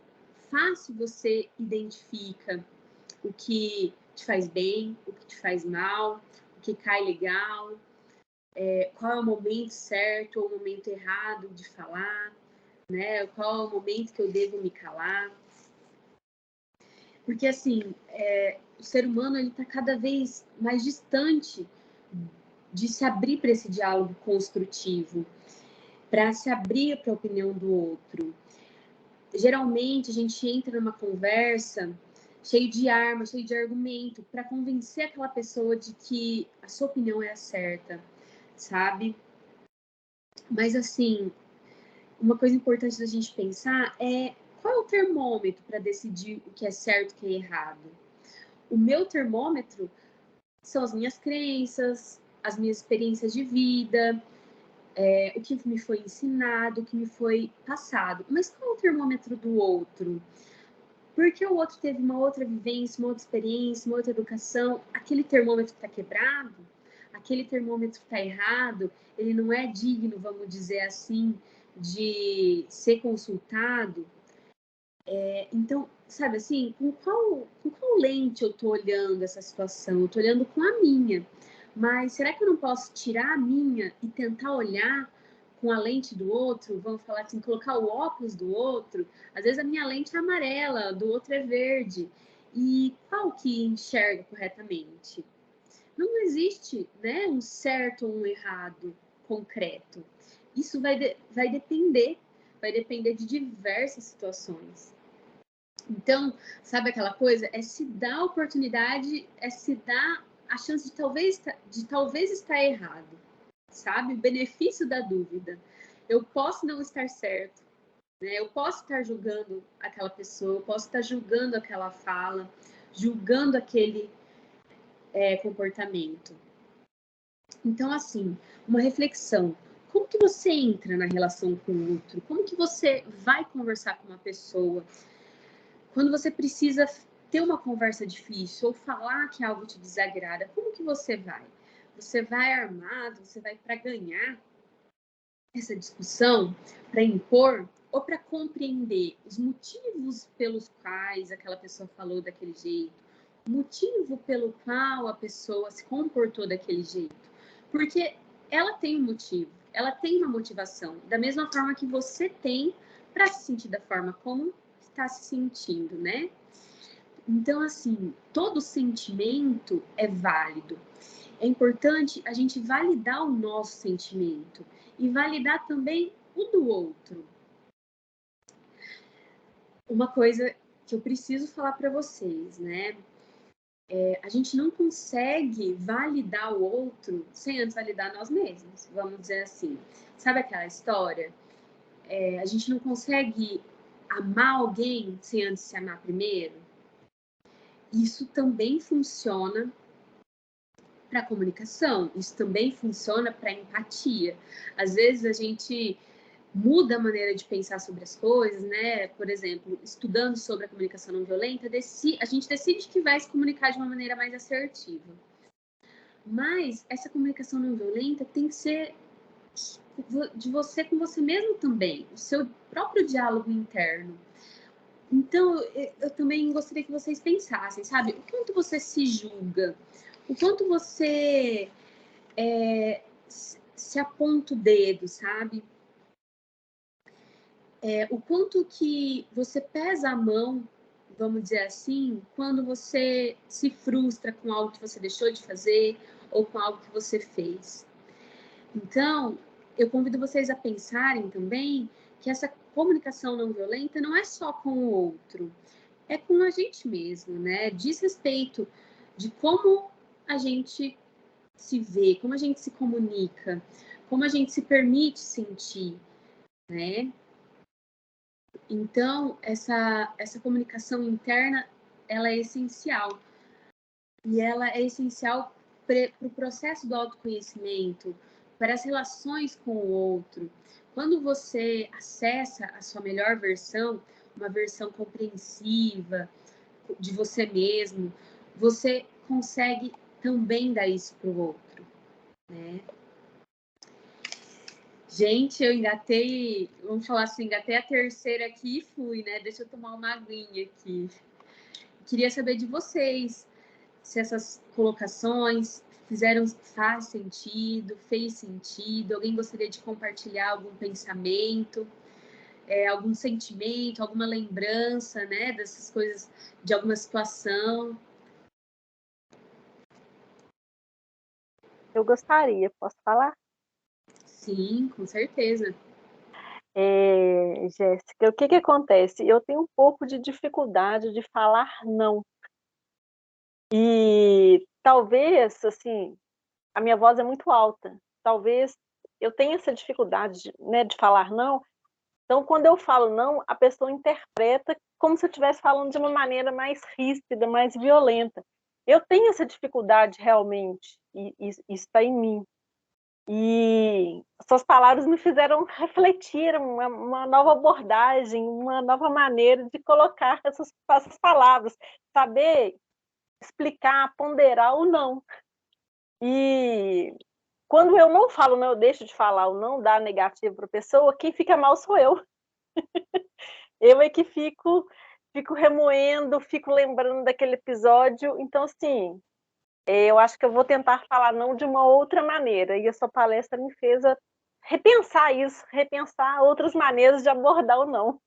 fácil você identifica o que te faz bem, o que te faz mal, o que cai legal, qual é o momento certo ou o momento errado de falar, né? Qual é o momento que eu devo me calar. Porque, assim, o ser humano está cada vez mais distante de se abrir para esse diálogo construtivo, para se abrir para a opinião do outro. Geralmente, a gente entra numa conversa cheio de arma, cheio de argumento, para convencer aquela pessoa de que a sua opinião é a certa, sabe? Mas, assim, uma coisa importante da gente pensar é qual é o termômetro para decidir o que é certo e o que é errado. O meu termômetro são as minhas crenças, as minhas experiências de vida, o que me foi ensinado, o que me foi passado. Mas qual é o termômetro do outro? Porque o outro teve uma outra vivência, uma outra experiência, uma outra educação, aquele termômetro está quebrado, aquele termômetro está errado, ele não é digno, vamos dizer assim, de ser consultado. Então, sabe assim, com qual lente eu estou olhando essa situação? Eu estou olhando com a minha, mas será que eu não posso tirar a minha e tentar olhar com a lente do outro? Vamos falar assim, colocar o óculos do outro? Às vezes a minha lente é amarela, do outro é verde. E qual que enxerga corretamente? Não existe, né, um certo ou um errado concreto. Isso vai depender de diversas situações. Então, sabe aquela coisa? É se dar a oportunidade, é se dar a chance de talvez estar errado, sabe? O benefício da dúvida. Eu posso não estar certo, né? Eu posso estar julgando aquela pessoa, eu posso estar julgando aquela fala, julgando aquele comportamento. Então, assim, uma reflexão. Como que você entra na relação com o outro? Como que você vai conversar com uma pessoa? Quando você precisa ter uma conversa difícil ou falar que algo te desagrada, como que você vai? Você vai armado? Você vai para ganhar essa discussão, para impor ou para compreender os motivos pelos quais aquela pessoa falou daquele jeito, o motivo pelo qual a pessoa se comportou daquele jeito? Porque ela tem um motivo, ela tem uma motivação, da mesma forma que você tem para se sentir da forma como está se sentindo, né? Então, assim, todo sentimento é válido. É importante a gente validar o nosso sentimento e validar também o do outro. Uma coisa que eu preciso falar para vocês, né? A gente não consegue validar o outro sem antes validar nós mesmos, vamos dizer assim. Sabe aquela história? A gente não consegue amar alguém sem antes se amar primeiro. Isso também funciona para comunicação, isso também funciona para empatia. Às vezes a gente muda a maneira de pensar sobre as coisas, né? Por exemplo, estudando sobre a comunicação não violenta, a gente decide que vai se comunicar de uma maneira mais assertiva. Mas essa comunicação não violenta tem que ser de você com você mesmo também, o seu próprio diálogo interno. Então, eu também gostaria que vocês pensassem, sabe? O quanto você se julga, o quanto você se aponta o dedo, sabe? O quanto que você pesa a mão, vamos dizer assim, quando você se frustra com algo que você deixou de fazer ou com algo que você fez. Então, eu convido vocês a pensarem também que essa comunicação não violenta não é só com o outro, é com a gente mesmo, né? Diz respeito de como a gente se vê, como a gente se comunica, como a gente se permite sentir, né? Então, essa comunicação interna, ela é essencial. E ela é essencial para o processo do autoconhecimento, para as relações com o outro. Quando você acessa a sua melhor versão, uma versão compreensiva de você mesmo, você consegue também dar isso para o outro, né? Gente, eu engatei, vamos falar assim, engatei a terceira aqui e fui, né? Deixa eu tomar uma aguinha aqui. Queria saber de vocês, se essas colocações faz sentido, fez sentido, alguém gostaria de compartilhar algum pensamento, algum sentimento, alguma lembrança, né, dessas coisas, de alguma situação. Eu gostaria, posso falar? Sim, com certeza. Jéssica, o que acontece? Eu tenho um pouco de dificuldade de falar não. E talvez, assim, a minha voz é muito alta. Talvez eu tenha essa dificuldade, né, de falar não. Então, quando eu falo não, a pessoa interpreta como se eu estivesse falando de uma maneira mais ríspida, mais violenta. Eu tenho essa dificuldade realmente, e isso está em mim. E suas palavras me fizeram refletir uma nova abordagem, uma nova maneira de colocar essas palavras, saber explicar, ponderar o não. E quando eu não falo não, eu deixo de falar o não, dar negativo para a pessoa, quem fica mal sou eu. Eu é que fico remoendo, fico lembrando daquele episódio. Então, assim, eu acho que eu vou tentar falar não de uma outra maneira. E a sua palestra me fez repensar isso, repensar outras maneiras de abordar o não.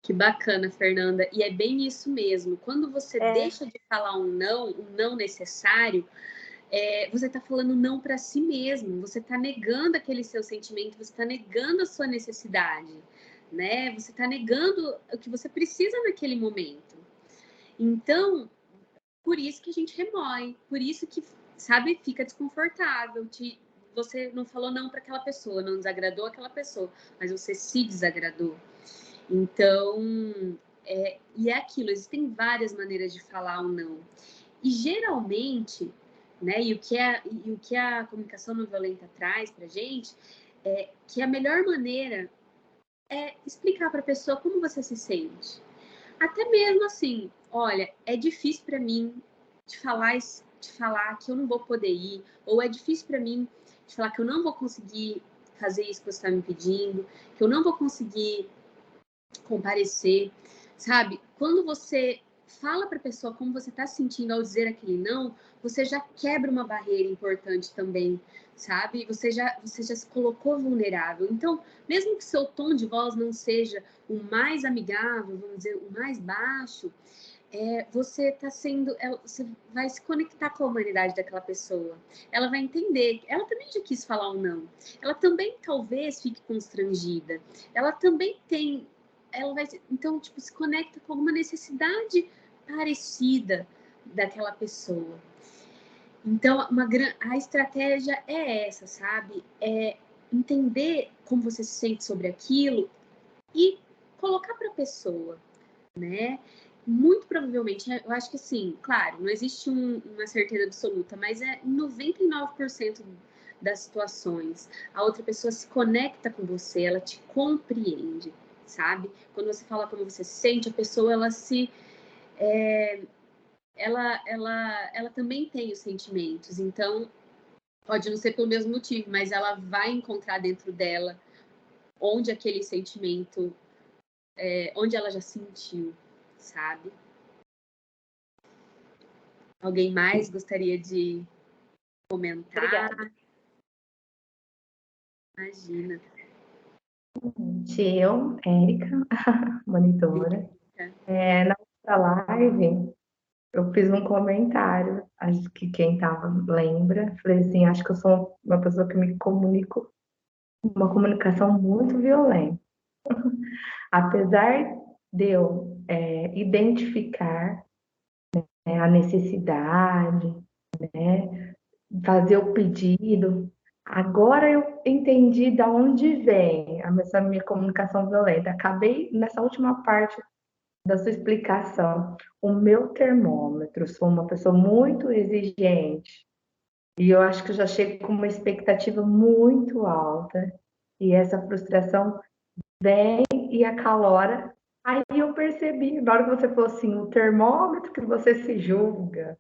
Que bacana, Fernanda. E é bem isso mesmo. Quando você deixa de falar um não necessário, você está falando não para si mesmo. Você está negando aquele seu sentimento, você está negando a sua necessidade, né? Você está negando o que você precisa naquele momento. Então, por isso que a gente remói, por isso que, sabe, fica desconfortável. Você não falou não para aquela pessoa, não desagradou aquela pessoa, mas você se desagradou. Então, e é aquilo, existem várias maneiras de falar o não. E geralmente, né, e o que a comunicação não violenta traz pra gente é que a melhor maneira é explicar para a pessoa como você se sente. Até mesmo assim, olha, é difícil para mim te falar que eu não vou poder ir, ou é difícil para mim te falar que eu não vou conseguir fazer isso que você está me pedindo, que eu não vou conseguir comparecer, sabe? Quando você fala para a pessoa como você está se sentindo ao dizer aquele não, você já quebra uma barreira importante também, sabe? Você já se colocou vulnerável. Então, mesmo que seu tom de voz não seja o mais amigável, vamos dizer, o mais baixo, você vai se conectar com a humanidade daquela pessoa. Ela vai entender. Ela também já quis falar um não. Ela também talvez fique constrangida. Ela também tem. Então, tipo, se conecta com alguma necessidade parecida daquela pessoa. Então, a estratégia é essa, sabe? É entender como você se sente sobre aquilo e colocar para a pessoa, né? Muito provavelmente, eu acho que sim, claro, não existe uma certeza absoluta, mas é 99% das situações. A outra pessoa se conecta com você, ela te compreende, sabe? Quando você fala como você se sente, a pessoa, ela também tem os sentimentos. Então, pode não ser pelo mesmo motivo, mas ela vai encontrar dentro dela onde aquele sentimento, onde ela já sentiu, sabe? Alguém mais gostaria de comentar? Obrigada. Imagina. Eu, Érica, monitora. Na outra live, eu fiz um comentário, acho que quem estava lembra. Falei assim, acho que eu sou uma pessoa que me comunico, uma comunicação muito violenta. Apesar de eu identificar a necessidade, né, fazer o pedido, agora eu entendi de onde vem essa minha comunicação violenta. Acabei nessa última parte da sua explicação. O meu termômetro, sou uma pessoa muito exigente e eu acho que eu já chego com uma expectativa muito alta e essa frustração vem e acalora. Aí eu percebi, na hora que você falou assim, o termômetro que você se julga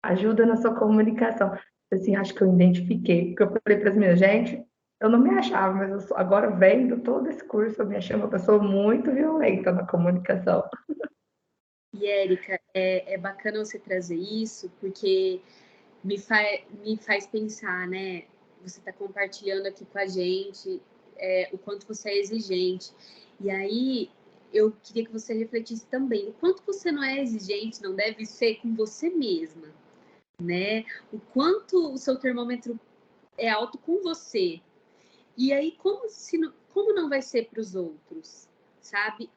ajuda na sua comunicação. Assim, acho que eu identifiquei, porque eu falei para as minhas, gente, eu não me achava, mas agora vendo todo esse curso, eu me achei uma pessoa muito violenta na comunicação. E, Érica, é bacana você trazer isso, porque me faz pensar, né? Você está compartilhando aqui com a gente o quanto você é exigente. E aí, eu queria que você refletisse também o quanto você não é exigente, não deve ser com você mesma, né? O quanto o seu termômetro é alto com você. E aí, como não vai ser para os outros, sabe?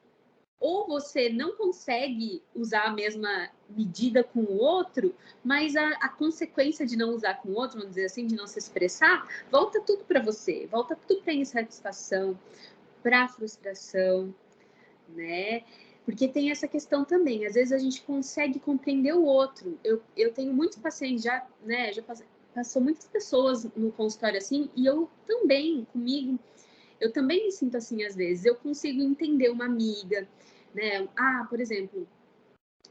Ou você não consegue usar a mesma medida com o outro, mas a consequência de não usar com o outro, vamos dizer assim, de não se expressar, volta tudo para você, volta tudo para a insatisfação, para a frustração, né? Porque tem essa questão também, às vezes a gente consegue compreender o outro. Eu tenho muitos pacientes já, né, passou muitas pessoas no consultório assim, e eu também, comigo, eu também me sinto assim às vezes. Eu consigo entender uma amiga, né? Por exemplo,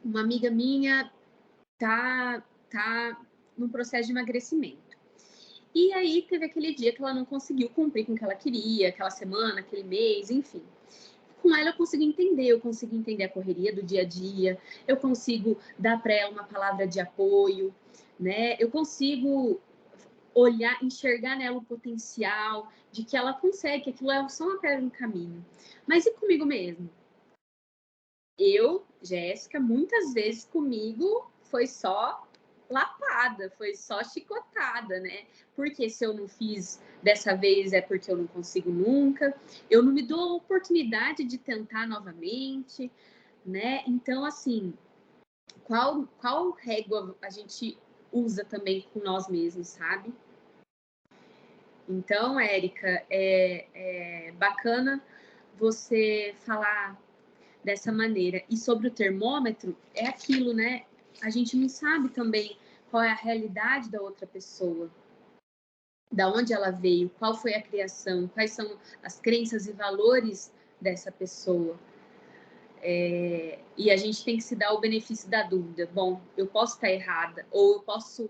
uma amiga minha tá num processo de emagrecimento. E aí teve aquele dia que ela não conseguiu cumprir com o que ela queria, aquela semana, aquele mês, enfim. Com ela eu consigo entender a correria do dia a dia, eu consigo dar para ela uma palavra de apoio, né? Eu consigo olhar, enxergar nela o potencial de que ela consegue, que aquilo é só uma pedra no caminho. Mas e comigo mesmo? Eu, Jéssica, muitas vezes comigo foi só lapada, foi só chicotada, né? Porque se eu não fiz dessa vez é porque eu não consigo nunca, eu não me dou a oportunidade de tentar novamente, né? Então, assim, qual régua a gente usa também com nós mesmos, sabe? Então, Érica, é bacana você falar dessa maneira. E sobre o termômetro, é aquilo, né? A gente não sabe também qual é a realidade da outra pessoa, da onde ela veio, qual foi a criação, quais são as crenças e valores dessa pessoa. E a gente tem que se dar o benefício da dúvida. Bom, eu posso estar errada, ou eu posso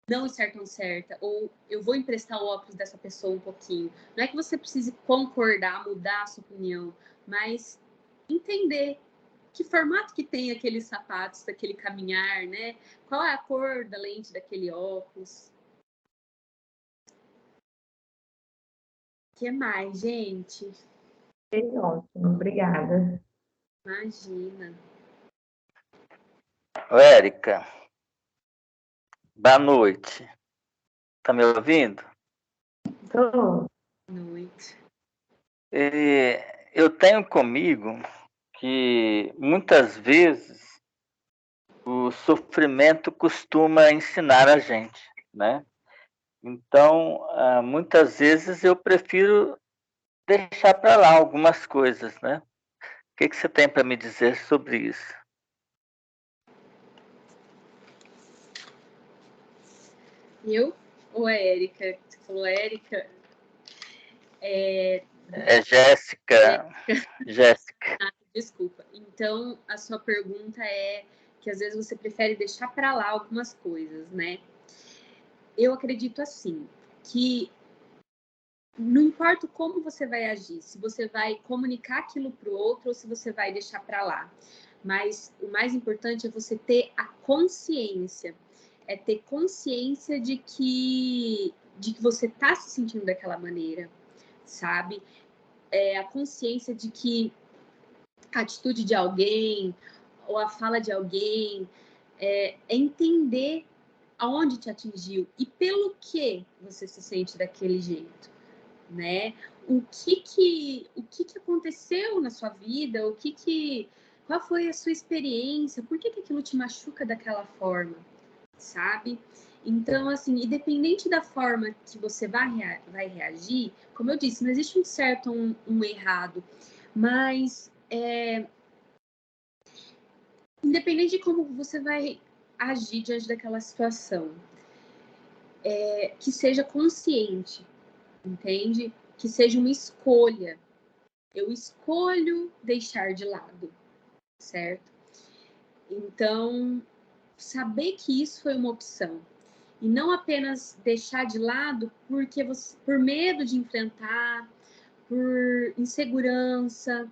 não estar tão certa, ou eu vou emprestar o óculos dessa pessoa um pouquinho. Não é que você precise concordar, mudar a sua opinião, mas entender que formato que tem aqueles sapatos, daquele caminhar, né? Qual é a cor da lente daquele óculos? O que mais, gente? Ótimo, obrigada. Imagina. Ô, Érica, boa noite. Tá me ouvindo? Tô. Noite. Eu tenho comigo que muitas vezes o sofrimento costuma ensinar a gente, né? Então, muitas vezes eu prefiro deixar para lá algumas coisas, né? O que você tem para me dizer sobre isso? Eu ou a Érica? Você falou Érica? É Jéssica. Jéssica. Desculpa. Então, a sua pergunta é que às vezes você prefere deixar para lá algumas coisas, né? Eu acredito assim, que não importa como você vai agir, se você vai comunicar aquilo para o outro ou se você vai deixar para lá. Mas o mais importante é você ter a consciência, é ter consciência de que você está se sentindo daquela maneira, sabe? É a consciência de que a atitude de alguém ou a fala de alguém é entender aonde te atingiu e pelo que você se sente daquele jeito, né? O que aconteceu na sua vida? Qual foi a sua experiência? Por que aquilo te machuca daquela forma, sabe? Então, assim, independente da forma que você vai reagir, como eu disse, não existe um certo ou um errado, mas independente de como você vai agir diante daquela situação, que seja consciente, entende? Que seja uma escolha. Eu escolho deixar de lado, certo? Então, saber que isso foi uma opção e não apenas deixar de lado porque você, por medo de enfrentar, por insegurança,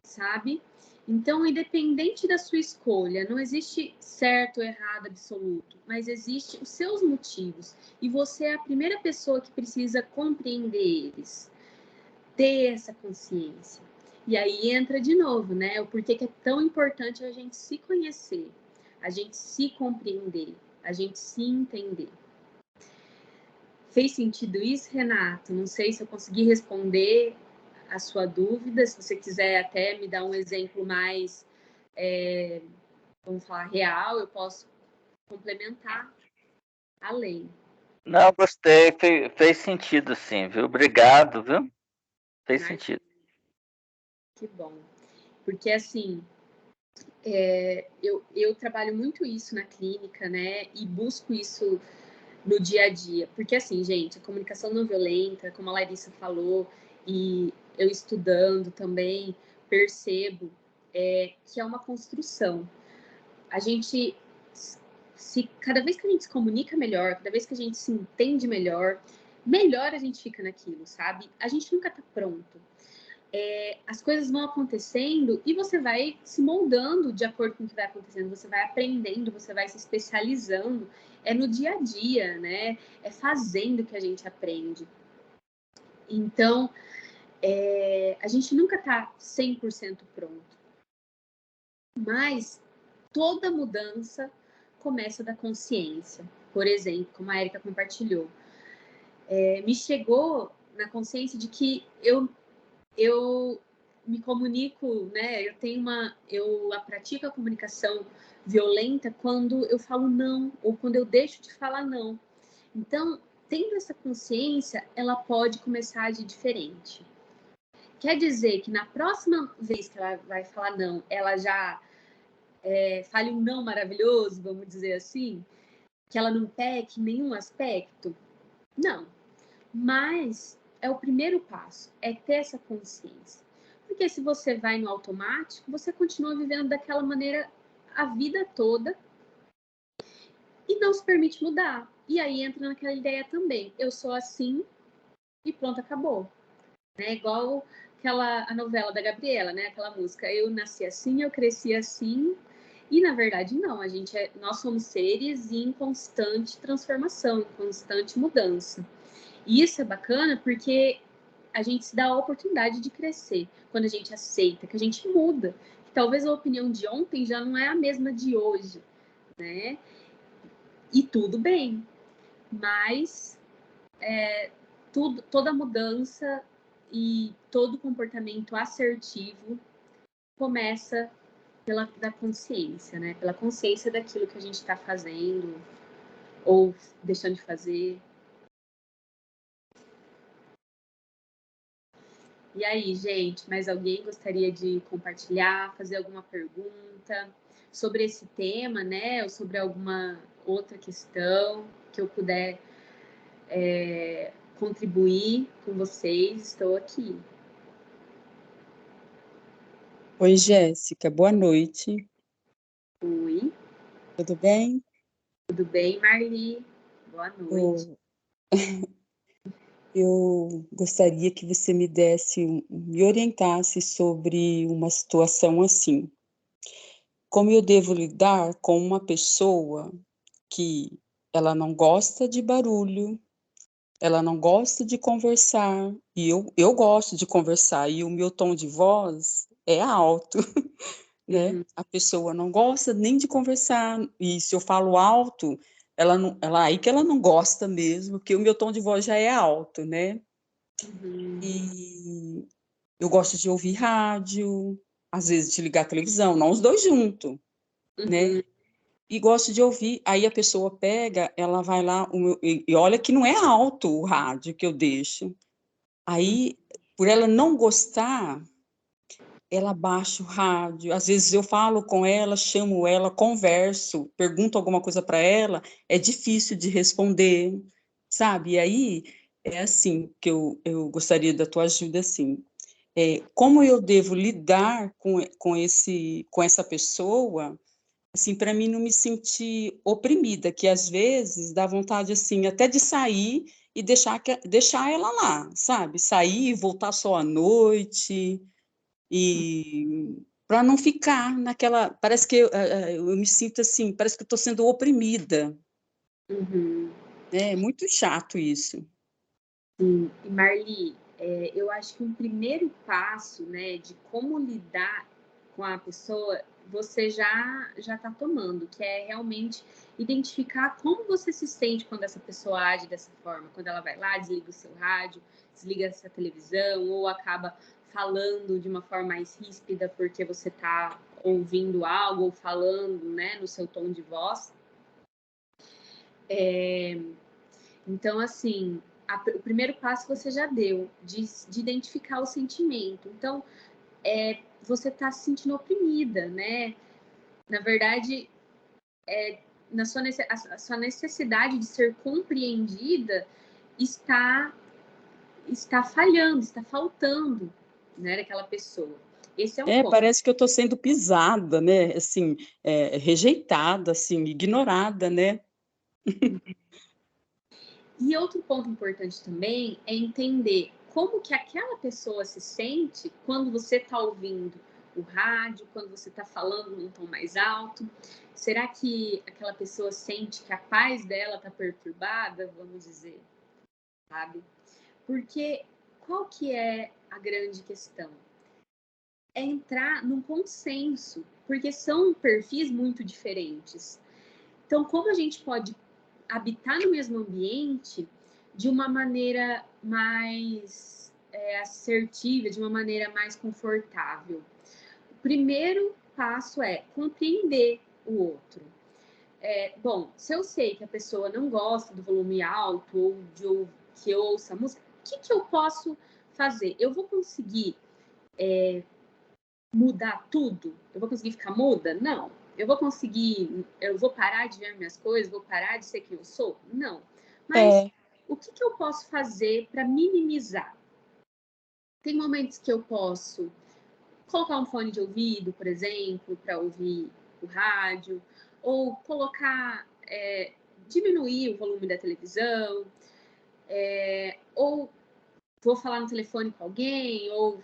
sabe? Então, independente da sua escolha, não existe certo ou errado absoluto, mas existe os seus motivos e você é a primeira pessoa que precisa compreender eles, ter essa consciência. E aí entra de novo, né? O porquê que é tão importante a gente se conhecer, a gente se compreender, a gente se entender. Fez sentido isso, Renato? Não sei se eu consegui responder a sua dúvida. Se você quiser até me dar um exemplo mais, vamos falar, real, eu posso complementar além. Não, gostei. Fez sentido, sim, viu? Obrigado, viu? Fez sentido. Que bom. Porque, assim, eu trabalho muito isso na clínica, né? E busco isso no dia a dia. Porque, assim, gente, a comunicação não violenta, como a Larissa falou, e eu estudando também, percebo que é uma construção. A gente, cada vez que a gente se comunica melhor, cada vez que a gente se entende melhor, melhor a gente fica naquilo, sabe? A gente nunca tá pronto. As coisas vão acontecendo e você vai se moldando de acordo com o que vai acontecendo, você vai aprendendo, você vai se especializando. É no dia a dia, né? É fazendo que a gente aprende. Então, a gente nunca tá 100% pronto. Mas toda mudança começa da consciência. Por exemplo, como a Érica compartilhou. Me chegou na consciência de que eu me comunico, né? Eu pratico a comunicação violenta quando eu falo não, ou quando eu deixo de falar não. Então, tendo essa consciência, ela pode começar a agir diferente. Quer dizer que na próxima vez que ela vai falar não, ela já fale um não maravilhoso, vamos dizer assim, que ela não peque em nenhum aspecto? Não. Mas é o primeiro passo, é ter essa consciência. Porque se você vai no automático, você continua vivendo daquela maneira a vida toda e não se permite mudar. E aí entra naquela ideia também, eu sou assim e pronto, acabou. Né? Igual a novela da Gabriela, né? Aquela música, eu nasci assim, eu cresci assim. E na verdade não, nós somos seres em constante transformação, em constante mudança. E isso é bacana porque a gente se dá a oportunidade de crescer quando a gente aceita, que a gente muda. Que talvez a opinião de ontem já não é a mesma de hoje, né? E tudo bem, mas toda mudança e todo comportamento assertivo começa da consciência, né? Pela consciência daquilo que a gente está fazendo ou deixando de fazer. E aí, gente, mais alguém gostaria de compartilhar, fazer alguma pergunta sobre esse tema, né? Ou sobre alguma outra questão que eu puder contribuir com vocês? Estou aqui. Oi, Jéssica, boa noite. Oi. Tudo bem? Tudo bem, Marli? Boa noite. Eu gostaria que você me orientasse sobre uma situação assim. Como eu devo lidar com uma pessoa que ela não gosta de barulho, ela não gosta de conversar, e eu gosto de conversar, e o meu tom de voz é alto, né? Uhum. A pessoa não gosta nem de conversar, e se eu falo alto, aí que ela não gosta mesmo, porque o meu tom de voz já é alto, né? Uhum. E eu gosto de ouvir rádio, às vezes de ligar a televisão, não os dois juntos, né? E gosto de ouvir, aí a pessoa pega, ela vai lá, e olha que não é alto o rádio que eu deixo. Aí, por ela não gostar, ela baixa o rádio, às vezes eu falo com ela, chamo ela, converso, pergunto alguma coisa para ela, é difícil de responder, sabe? E aí, é assim que eu gostaria da tua ajuda, assim. Como eu devo lidar com essa pessoa, assim, para mim não me sentir oprimida, que às vezes dá vontade, assim, até de sair e deixar ela lá, sabe? Sair e voltar só à noite, e para não ficar naquela, parece que eu me sinto assim, parece que eu estou sendo oprimida. Uhum. É muito chato isso. Sim. E Marli, eu acho que um primeiro passo, né, de como lidar com a pessoa, você já está tomando, que é realmente identificar como você se sente quando essa pessoa age dessa forma, quando ela vai lá, desliga o seu rádio, desliga essa televisão, ou acaba falando de uma forma mais ríspida porque você está ouvindo algo ou falando, né, no seu tom de voz. Então, assim, o primeiro passo você já deu, de identificar o sentimento. Então, você está se sentindo oprimida, né? Na verdade, a sua necessidade de ser compreendida está falhando, está faltando, né, daquela pessoa. Esse é um ponto. Parece que eu estou sendo pisada, né? Assim, rejeitada, assim, ignorada, né? E outro ponto importante também é entender como que aquela pessoa se sente quando você está ouvindo o rádio, quando você está falando num tom mais alto. Será que aquela pessoa sente que a paz dela está perturbada, vamos dizer, sabe? Porque qual que é a grande questão? É entrar num consenso, porque são perfis muito diferentes. Então, como a gente pode habitar no mesmo ambiente de uma maneira mais assertiva, de uma maneira mais confortável? O primeiro passo é compreender o outro? Bom, se eu sei que a pessoa não gosta do volume alto ou que eu ouça música, o que eu posso fazer? Eu vou conseguir mudar tudo? Eu vou conseguir ficar muda? Não. Eu vou parar de ver minhas coisas, vou parar de ser quem eu sou? Não. Mas o que eu posso fazer para minimizar? Tem momentos que eu posso colocar um fone de ouvido, por exemplo, para ouvir o rádio, ou diminuir o volume da televisão, ou vou falar no telefone com alguém, ou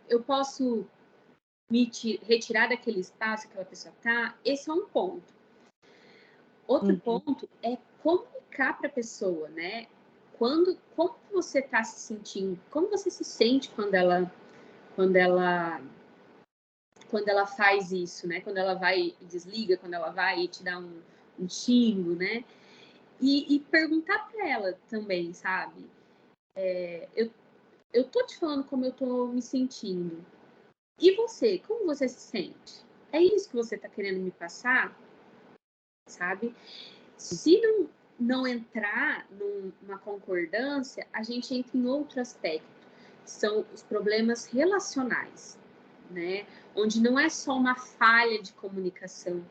eu posso retirar daquele espaço que aquela pessoa está. Esse é um ponto. Outro ponto é comunicar para a pessoa, né? Como você está se sentindo? Como você se sente quando ela faz isso, né? Quando ela vai e desliga, quando ela vai e te dá um xingo, né? E perguntar para ela também, sabe? Eu tô te falando como eu tô me sentindo. E você? Como você se sente? É isso que você tá querendo me passar? Sabe? Se não entrar numa concordância, a gente entra em outro aspecto, que são os problemas relacionais, né? Onde não é só uma falha de comunicação,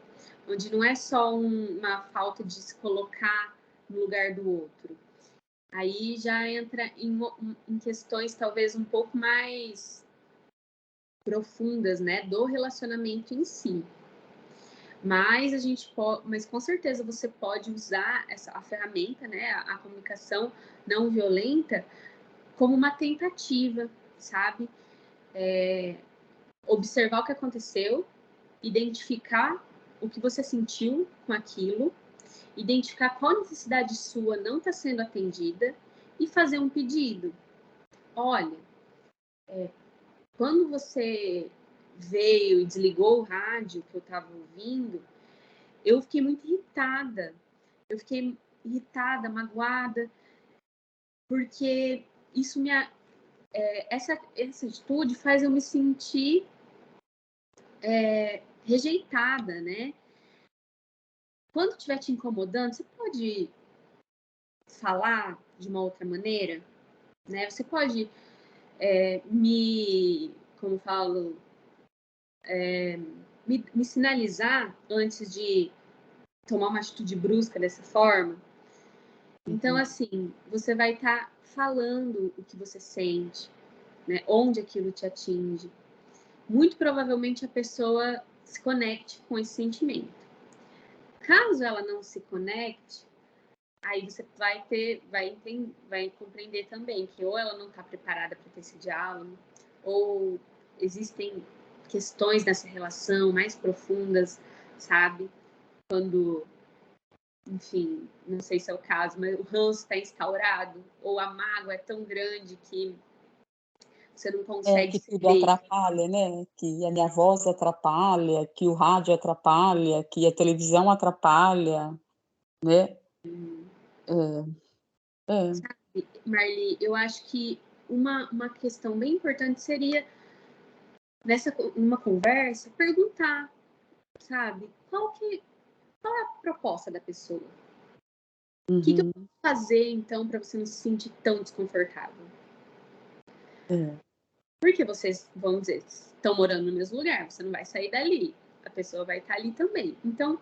onde não é só uma falta de se colocar no lugar do outro. Aí já entra em questões talvez um pouco mais profundas, né, do relacionamento em si. Mas com certeza você pode usar a ferramenta, né, a comunicação não violenta, como uma tentativa, sabe? Observar o que aconteceu, identificar o que você sentiu com aquilo, identificar qual necessidade sua não está sendo atendida e fazer um pedido. Olha, quando você veio e desligou o rádio que eu estava ouvindo, eu fiquei muito irritada. Eu fiquei irritada, magoada, porque essa atitude faz eu me sentir rejeitada, né? Quando estiver te incomodando, você pode falar de uma outra maneira, né? Você pode como falo, me sinalizar antes de tomar uma atitude brusca dessa forma. Então, assim, você vai estar falando o que você sente, né? Onde aquilo te atinge. Muito provavelmente a pessoa se conecte com esse sentimento. Caso ela não se conecte, aí você vai compreender também que ou ela não está preparada para ter esse diálogo, ou existem questões nessa relação mais profundas, sabe? Quando, enfim, não sei se é o caso, mas o ranço está instaurado, ou a mágoa é tão grande que você não consegue que tudo atrapalha, né? Que a minha voz atrapalha, que o rádio atrapalha, que a televisão atrapalha, né? Sabe, Marli, eu acho que uma questão bem importante seria, numa conversa, perguntar, sabe, qual é a proposta da pessoa? O que eu posso fazer, então, para você não se sentir tão desconfortável? Porque vocês, vão dizer, estão morando no mesmo lugar, você não vai sair dali, a pessoa vai estar ali também. Então,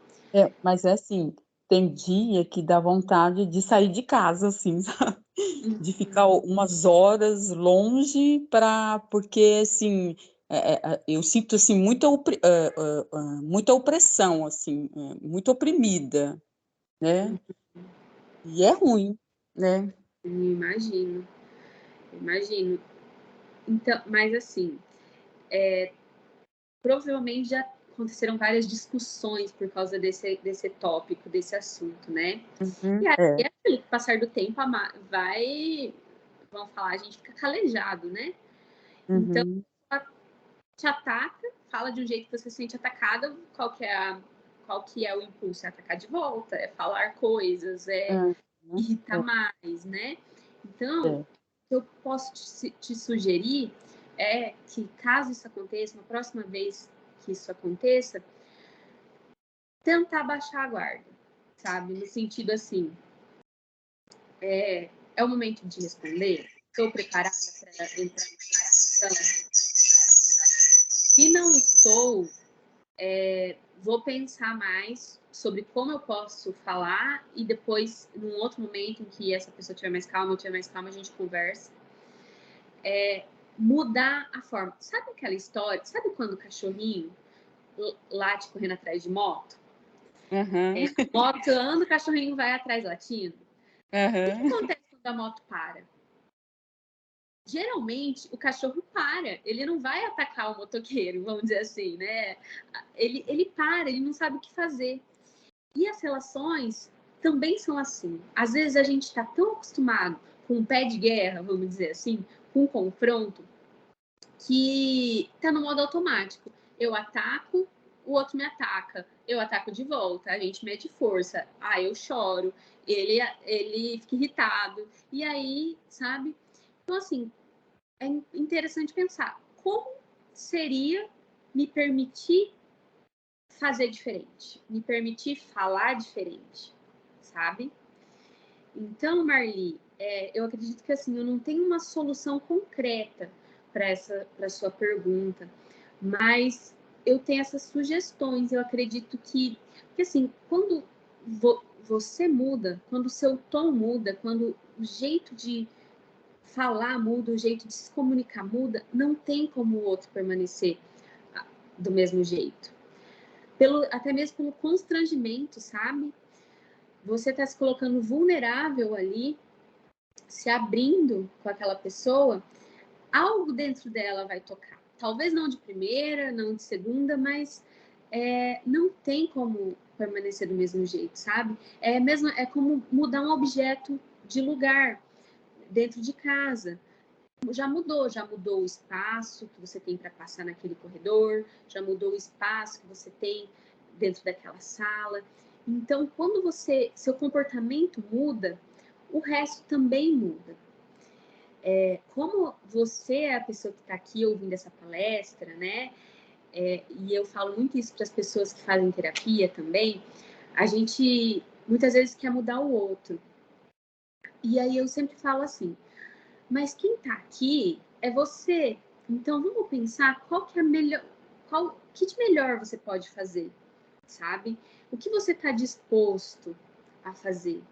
mas assim, tem dia que dá vontade de sair de casa, assim, sabe? De ficar umas horas longe porque, assim, eu sinto, assim, muita opressão, assim, muito oprimida, né? E é ruim, né? imagino. Então, mas assim, provavelmente já aconteceram várias discussões por causa desse tópico, desse assunto, né? E aí, com o passar do tempo, vamos falar, a gente fica calejado, né? Então, ela te ataca, fala de um jeito que você se sente atacada, qual que é o impulso? É atacar de volta, é falar coisas, irritar mais, né? Então, o que eu posso te sugerir é que, caso isso aconteça, na próxima vez que isso aconteça, tentar baixar a guarda, sabe? No sentido assim, é o momento de responder, estou preparada para entrar na conversação. Se não estou, vou pensar mais sobre como eu posso falar e depois, num outro momento em que essa pessoa tiver mais calma, eu tiver mais calma, a gente conversa. Mudar a forma. Sabe aquela história? Sabe quando o cachorrinho late correndo atrás de moto? Moto anda, o cachorrinho vai atrás latindo. O que acontece quando a moto para? Geralmente, o cachorro para. Ele não vai atacar o motoqueiro, vamos dizer assim, né? Ele para, ele não sabe o que fazer. E as relações também são assim. Às vezes a gente está tão acostumado com o pé de guerra, vamos dizer assim, com o confronto, que está no modo automático. Eu ataco, o outro me ataca. Eu ataco de volta, a gente mede força. Eu choro, ele fica irritado. E aí, sabe? Então, assim, é interessante pensar como seria me permitir fazer diferente, me permitir falar diferente, sabe? Então, Marli, eu acredito que assim, eu não tenho uma solução concreta para sua pergunta, mas eu tenho essas sugestões. Eu acredito que assim, quando você muda, quando o seu tom muda, quando o jeito de falar muda, o jeito de se comunicar muda, não tem como o outro permanecer do mesmo jeito. Até mesmo pelo constrangimento, sabe? Você está se colocando vulnerável ali, se abrindo com aquela pessoa, algo dentro dela vai tocar. Talvez não de primeira, não de segunda, mas não tem como permanecer do mesmo jeito, sabe? É como mudar um objeto de lugar dentro de casa. Já mudou o espaço que você tem para passar naquele corredor, já mudou o espaço que você tem dentro daquela sala. Então, quando seu comportamento muda, o resto também muda. Como você é a pessoa que está aqui ouvindo essa palestra, né? E eu falo muito isso para as pessoas que fazem terapia também, a gente muitas vezes quer mudar o outro. E aí eu sempre falo assim, mas quem está aqui é você. Então vamos pensar qual que é que de melhor você pode fazer, sabe? O que você está disposto a fazer?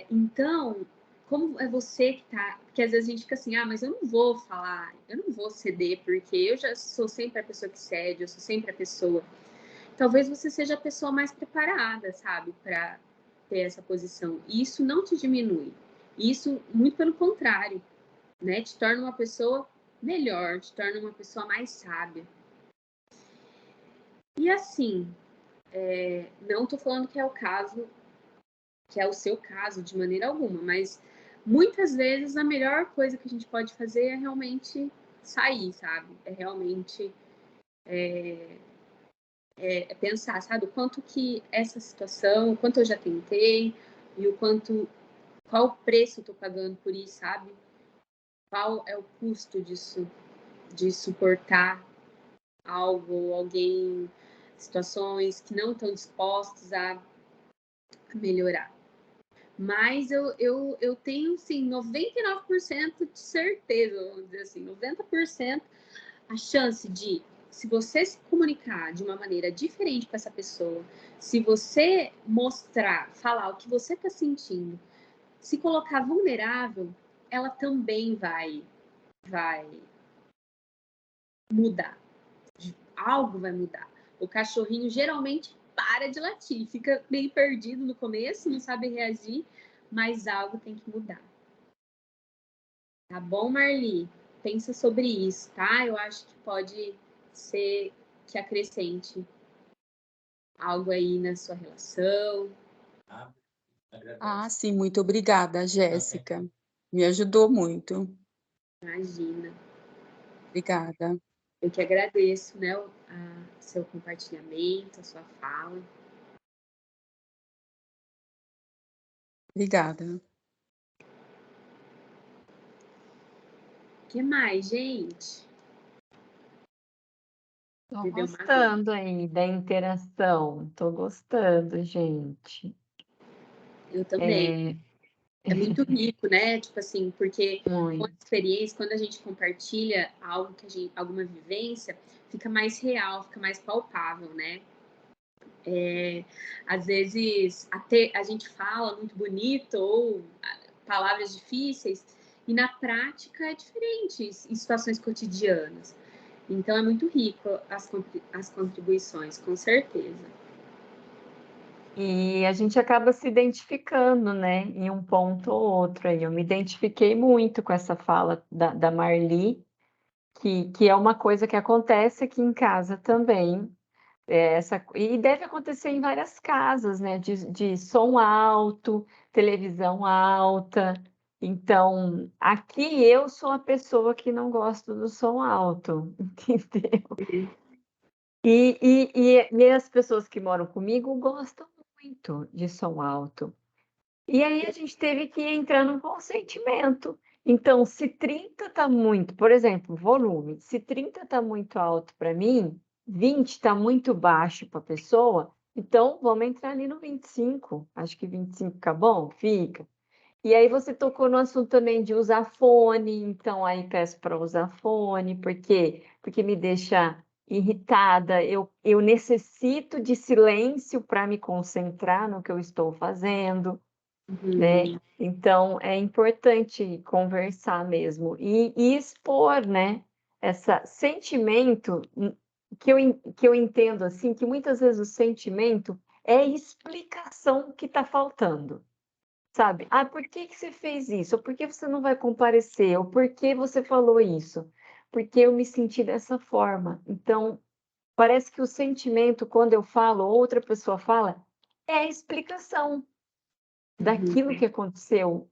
Então, como é você que está... Porque às vezes a gente fica assim, mas eu não vou falar, eu não vou ceder, porque eu já sou sempre a pessoa que cede, eu sou sempre a pessoa... Talvez você seja a pessoa mais preparada, sabe? Para ter essa posição. E isso não te diminui. Isso, muito pelo contrário, né? Te torna uma pessoa melhor, te torna uma pessoa mais sábia. E assim, não estou falando que é o caso, que é o seu caso de maneira alguma, mas muitas vezes a melhor coisa que a gente pode fazer é realmente sair, sabe? É realmente pensar, sabe? O quanto que essa situação, o quanto eu já tentei e qual o preço eu tô pagando por isso, sabe? Qual é o custo disso, de suportar algo ou alguém, situações que não estão dispostos a melhorar. Mas eu tenho, sim, 99% de certeza, vamos dizer assim, 90% a chance de, se você se comunicar de uma maneira diferente com essa pessoa, se você falar o que você está sentindo, se colocar vulnerável, ela também vai mudar. Algo vai mudar. O cachorrinho geralmente para de latir, fica meio perdido no começo, não sabe reagir, mas algo tem que mudar. Tá bom, Marli? Pensa sobre isso, tá? Eu acho que pode ser que acrescente algo aí na sua relação. Sim, muito obrigada, Jéssica. Me ajudou muito. Imagina. Obrigada. Eu que agradeço, né, seu compartilhamento, a sua fala. Obrigada. O que mais, gente? Tô Me deu uma ajuda. gostando aí da interação. Tô gostando, gente. Eu também. É muito rico, né? Tipo assim, porque com a Muito. experiência, quando a gente compartilha algo que a gente, alguma vivência, fica mais real, fica mais palpável, né? Às vezes até a gente fala muito bonito ou palavras difíceis e na prática é diferente em situações cotidianas. Então é muito rico as contribuições, com certeza. E a gente acaba se identificando, né, em um ponto ou outro aí. Eu me identifiquei muito com essa fala da Marli, que é uma coisa que acontece aqui em casa também. E deve acontecer em várias casas, né? De som alto, televisão alta. Então, aqui eu sou a pessoa que não gosto do som alto, entendeu? E as pessoas que moram comigo gostam muito de som alto. E aí a gente teve que entrar num consentimento. Então, se 30 está muito, por exemplo, volume, se 30 está muito alto para mim, 20 está muito baixo para a pessoa, então vamos entrar ali no 25. Acho que 25 fica bom? Fica. E aí você tocou no assunto também de usar fone, então aí peço para usar fone, por quê? Porque me deixa irritada, eu necessito de silêncio para me concentrar no que eu estou fazendo, né? Então é importante conversar mesmo e expor, né? Esse sentimento que eu entendo assim, que muitas vezes o sentimento é a explicação que está faltando. Sabe? Ah, por que que você fez isso? Ou por que você não vai comparecer? Ou por que você falou isso? Porque eu me senti dessa forma. Então, parece que o sentimento, quando eu falo, outra pessoa fala, é a explicação daquilo que aconteceu.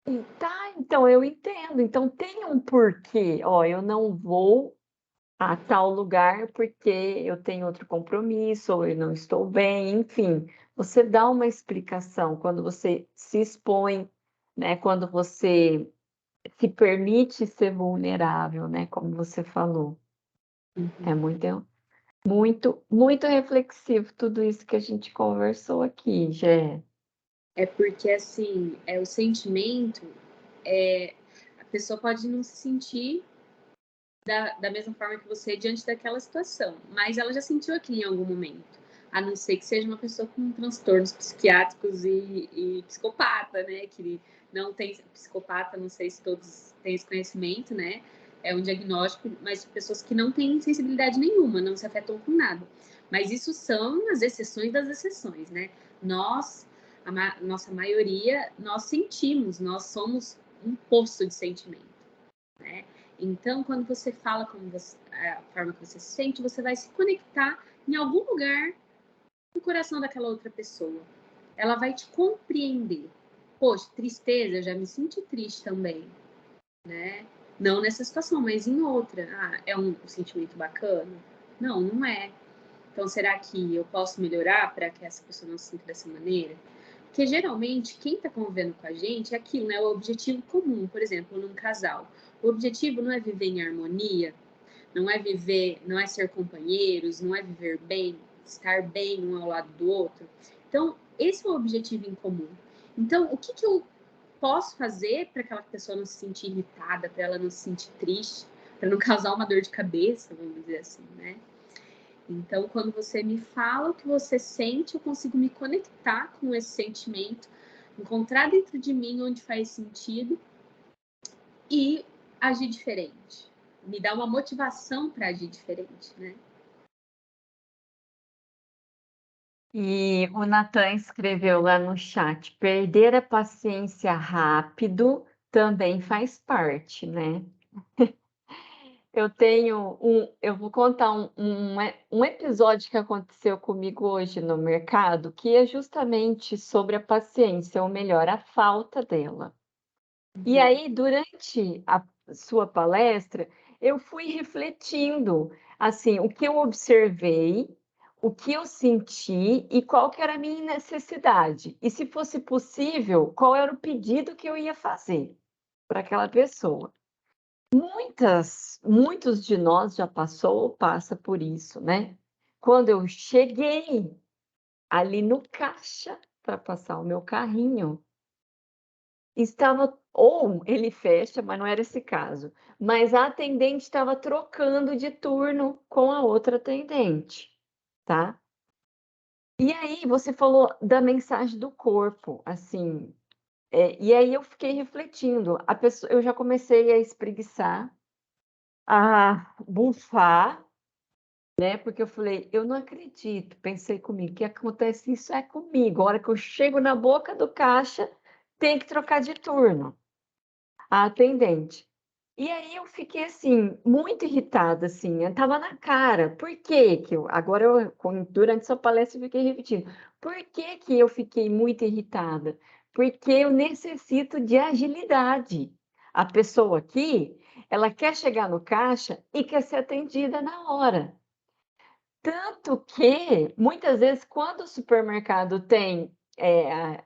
E tá, então eu entendo. Então tem um porquê. Ó, eu não vou a tal lugar porque eu tenho outro compromisso, ou eu não estou bem, enfim. Você dá uma explicação quando você se expõe, né? Quando você se permite ser vulnerável, né? Como você falou. É muito reflexivo tudo isso que a gente conversou aqui, Gé. É porque, assim, o sentimento, a pessoa pode não se sentir da mesma forma que você diante daquela situação, mas ela já sentiu aquilo em algum momento, a não ser que seja uma pessoa com transtornos psiquiátricos e psicopata, né? Que não tem psicopata, não sei se todos têm esse conhecimento, né? É um diagnóstico, mas pessoas que não têm sensibilidade nenhuma, não se afetam com nada. Mas isso são as exceções das exceções, né? Nós, nossa maioria, nós sentimos, nós somos um poço de sentimento, né? Então, quando você fala como a forma que você se sente, você vai se conectar em algum lugar no coração daquela outra pessoa. Ela vai te compreender. Poxa, tristeza, eu já me senti triste também, né? Não nessa situação, mas em outra. Ah, é um sentimento bacana? Não, não é. Então, será que eu posso melhorar para que essa pessoa não se sinta dessa maneira? Porque geralmente quem está convivendo com a gente é aquilo, né? O objetivo comum, por exemplo, num casal. O objetivo não é viver em harmonia, não é ser companheiros, não é viver bem, estar bem um ao lado do outro. Então, esse é o objetivo em comum. Então, o que eu posso fazer para aquela pessoa não se sentir irritada, para ela não se sentir triste, para não causar uma dor de cabeça, vamos dizer assim, né? Então, quando você me fala o que você sente, eu consigo me conectar com esse sentimento, encontrar dentro de mim onde faz sentido e agir diferente. Me dá uma motivação para agir diferente, né? E o Natan escreveu lá no chat: perder a paciência rápido também faz parte, né? Eu vou contar um episódio que aconteceu comigo hoje no mercado, que é justamente sobre a paciência, ou melhor, a falta dela. E aí, durante a sua palestra, eu fui refletindo, assim, o que eu observei, o que eu senti e qual que era a minha necessidade. E, se fosse possível, qual era o pedido que eu ia fazer para aquela pessoa. Muitos de nós já passou ou passa por isso, né? Quando eu cheguei ali no caixa para passar o meu carrinho, estava, ou ele fecha, mas não era esse caso, mas a atendente estava trocando de turno com a outra atendente, tá? E aí você falou da mensagem do corpo, assim, e aí eu fiquei refletindo, eu já comecei a espreguiçar, a bufar, né? Porque eu falei, eu não acredito, pensei comigo, que acontece isso é comigo. A hora que eu chego na boca do caixa, tem que trocar de turno a atendente. E aí eu fiquei assim, muito irritada, assim, estava na cara. Por que que eu, agora durante essa palestra eu fiquei repetindo, por que que eu fiquei muito irritada? Porque eu necessito de agilidade. A pessoa aqui, ela quer chegar no caixa e quer ser atendida na hora. Tanto que, muitas vezes, quando o supermercado tem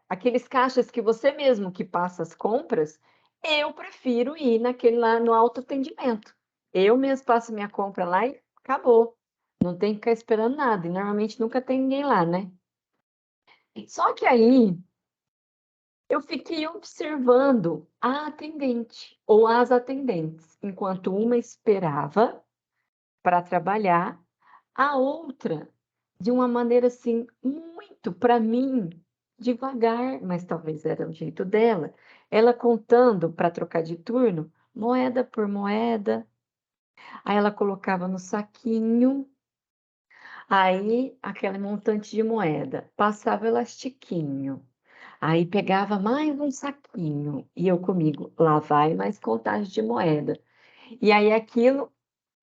aqueles caixas que você mesmo que passa as compras, eu prefiro ir naquele lá no autoatendimento. Eu mesmo passo minha compra lá e acabou. Não tem que ficar esperando nada. E normalmente nunca tem ninguém lá, né? Só que aí eu fiquei observando a atendente ou as atendentes, enquanto uma esperava para trabalhar, a outra, de uma maneira assim, muito, para mim, devagar, mas talvez era o jeito dela, ela contando para trocar de turno, moeda por moeda, aí ela colocava no saquinho, aí aquele montante de moeda, passava elastiquinho, aí pegava mais um saquinho, e eu comigo, lá vai mais contagem de moeda. E aí aquilo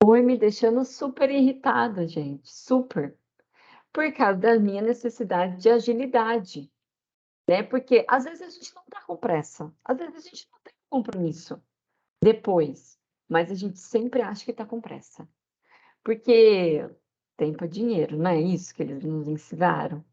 foi me deixando super irritada, gente, super. Por causa da minha necessidade de agilidade, né? Porque às vezes a gente não está com pressa, às vezes a gente não tem compromisso depois, mas a gente sempre acha que está com pressa. Porque tempo é dinheiro, não é isso que eles nos ensinaram?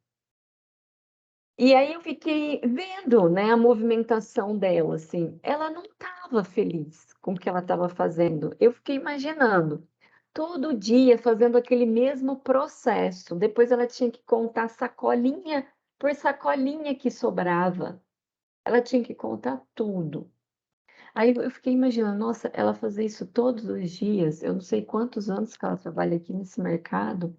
E aí eu fiquei vendo, né, a movimentação dela, assim, ela não estava feliz com o que ela estava fazendo. Eu fiquei imaginando, todo dia fazendo aquele mesmo processo. Depois ela tinha que contar sacolinha por sacolinha que sobrava. Ela tinha que contar tudo. Aí eu fiquei imaginando, nossa, ela fazer isso todos os dias. Eu não sei quantos anos que ela trabalha aqui nesse mercado.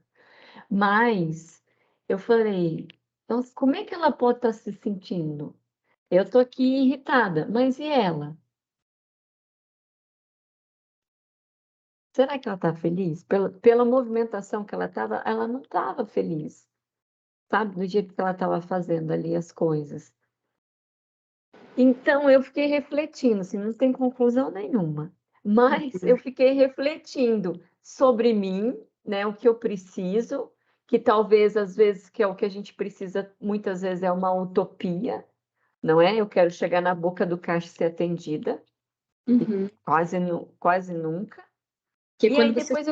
Mas eu falei, então, como é que ela pode estar se sentindo? Eu estou aqui irritada, mas e ela? Será que ela está feliz? Pela movimentação que ela estava, ela não estava feliz, sabe? Do jeito que ela estava fazendo ali as coisas. Então, eu fiquei refletindo, assim, não tem conclusão nenhuma, mas eu fiquei refletindo sobre mim, né, o que eu preciso, que talvez, às vezes, que é o que a gente precisa, muitas vezes é uma utopia, não é? Eu quero chegar na boca do caixa e ser atendida, Uhum. quase nunca. Porque E aí depois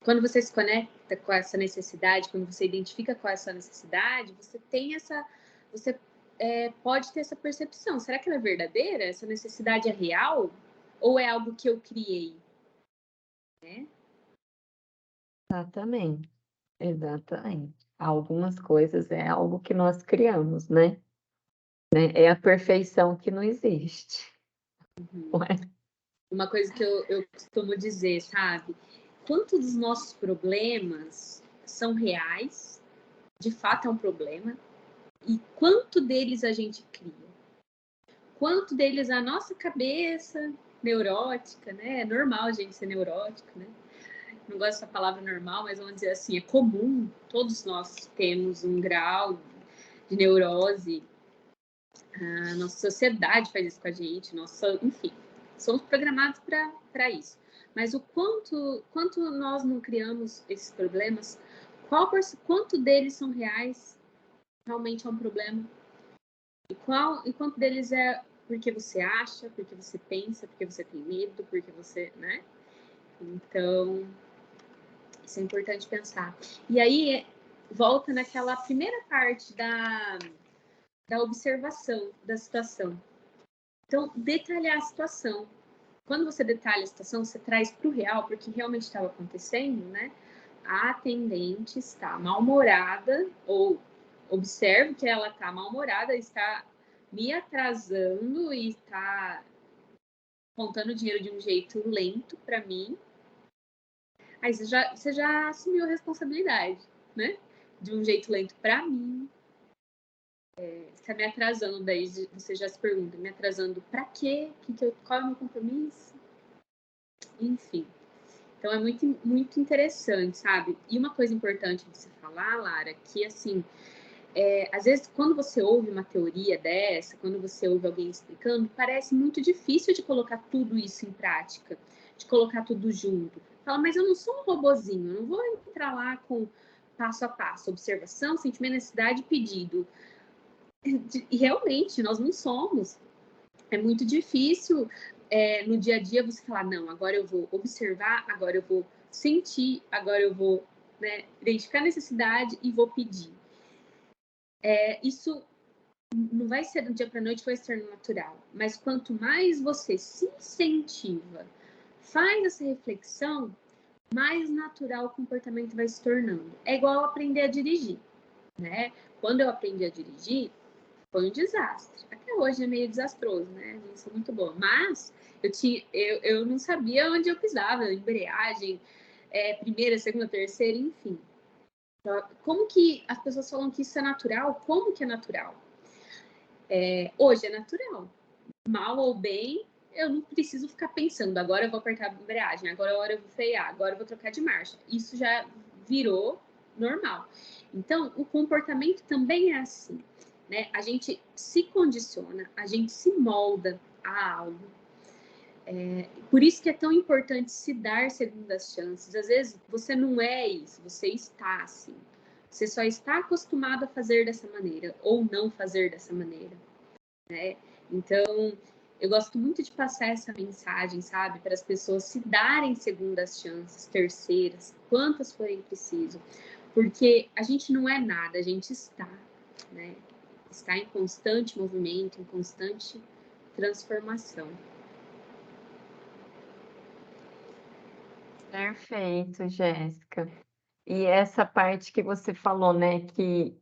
quando você se conecta com essa necessidade, quando você identifica qual é a sua necessidade, você pode ter essa percepção. Será que ela é verdadeira? Essa necessidade é real? Ou é algo que eu criei? Né? Exatamente, exatamente. Algumas coisas é algo que nós criamos, né? É a perfeição que não existe. Uhum. Não é? Uma coisa que eu costumo dizer, sabe? Quantos dos nossos problemas são reais, de fato é um problema, e quanto deles a gente cria? Quanto deles a nossa cabeça neurótica, né? É normal a gente ser neurótico, né? Não gosto dessa palavra normal, mas vamos dizer assim, é comum, todos nós temos um grau de neurose, a nossa sociedade faz isso com a gente, enfim, somos programados para isso. Mas o quanto nós não criamos esses problemas, quanto deles são reais, realmente é um problema, e quanto deles é porque você acha, porque você pensa, porque você tem medo, porque você, né? Então, isso é importante pensar. E aí, volta naquela primeira parte da observação da situação. Então, detalhar a situação. quando você detalha a situação, você traz para o real, porque realmente estava acontecendo, né? A atendente está mal-humorada, ou observo que ela está mal-humorada, está me atrasando e está contando o dinheiro de um jeito lento para mim. Aí você já assumiu a responsabilidade, né? De um jeito lento para mim. Está me atrasando, daí você já se pergunta, me atrasando para quê? Qual é o meu compromisso? Enfim. Então, é muito, muito interessante, sabe? E uma coisa importante de você falar, Lara, que, assim, às vezes, quando você ouve uma teoria dessa, quando você ouve alguém explicando, parece muito difícil de colocar tudo isso em prática, de colocar tudo junto. Fala, mas eu não sou um robozinho, eu não vou entrar lá com passo a passo, observação, sentimento, necessidade e pedido. E realmente, nós não somos. É muito difícil no dia a dia você falar, não, agora eu vou observar, agora eu vou sentir, agora eu vou, né, identificar a necessidade e vou pedir. Isso não vai ser do dia para a noite, vai ser natural. Mas quanto mais você se incentiva, faz essa reflexão, mais natural o comportamento vai se tornando. É igual aprender a dirigir, né? Quando eu aprendi a dirigir, foi um desastre. Até hoje é meio desastroso, né? Não sou muito boa. Mas eu não sabia onde eu pisava, embreagem, primeira, segunda, terceira, enfim. Então, como que as pessoas falam que isso é natural? Como que é natural? Hoje é natural. Mal ou bem, eu não preciso ficar pensando, agora eu vou apertar a embreagem, agora eu vou frear, agora eu vou trocar de marcha. Isso já virou normal. Então, o comportamento também é assim. Né? A gente se condiciona, a gente se molda a algo. Por isso que é tão importante se dar segundas chances. Às vezes você não é isso, você está assim. Você só está acostumado a fazer dessa maneira ou não fazer dessa maneira. Né? Então, eu gosto muito de passar essa mensagem, sabe, para as pessoas se darem segundas chances, terceiras, quantas forem preciso. Porque a gente não é nada, a gente está, né? Está em constante movimento, em constante transformação. Perfeito, Jéssica. E essa parte que você falou, né, que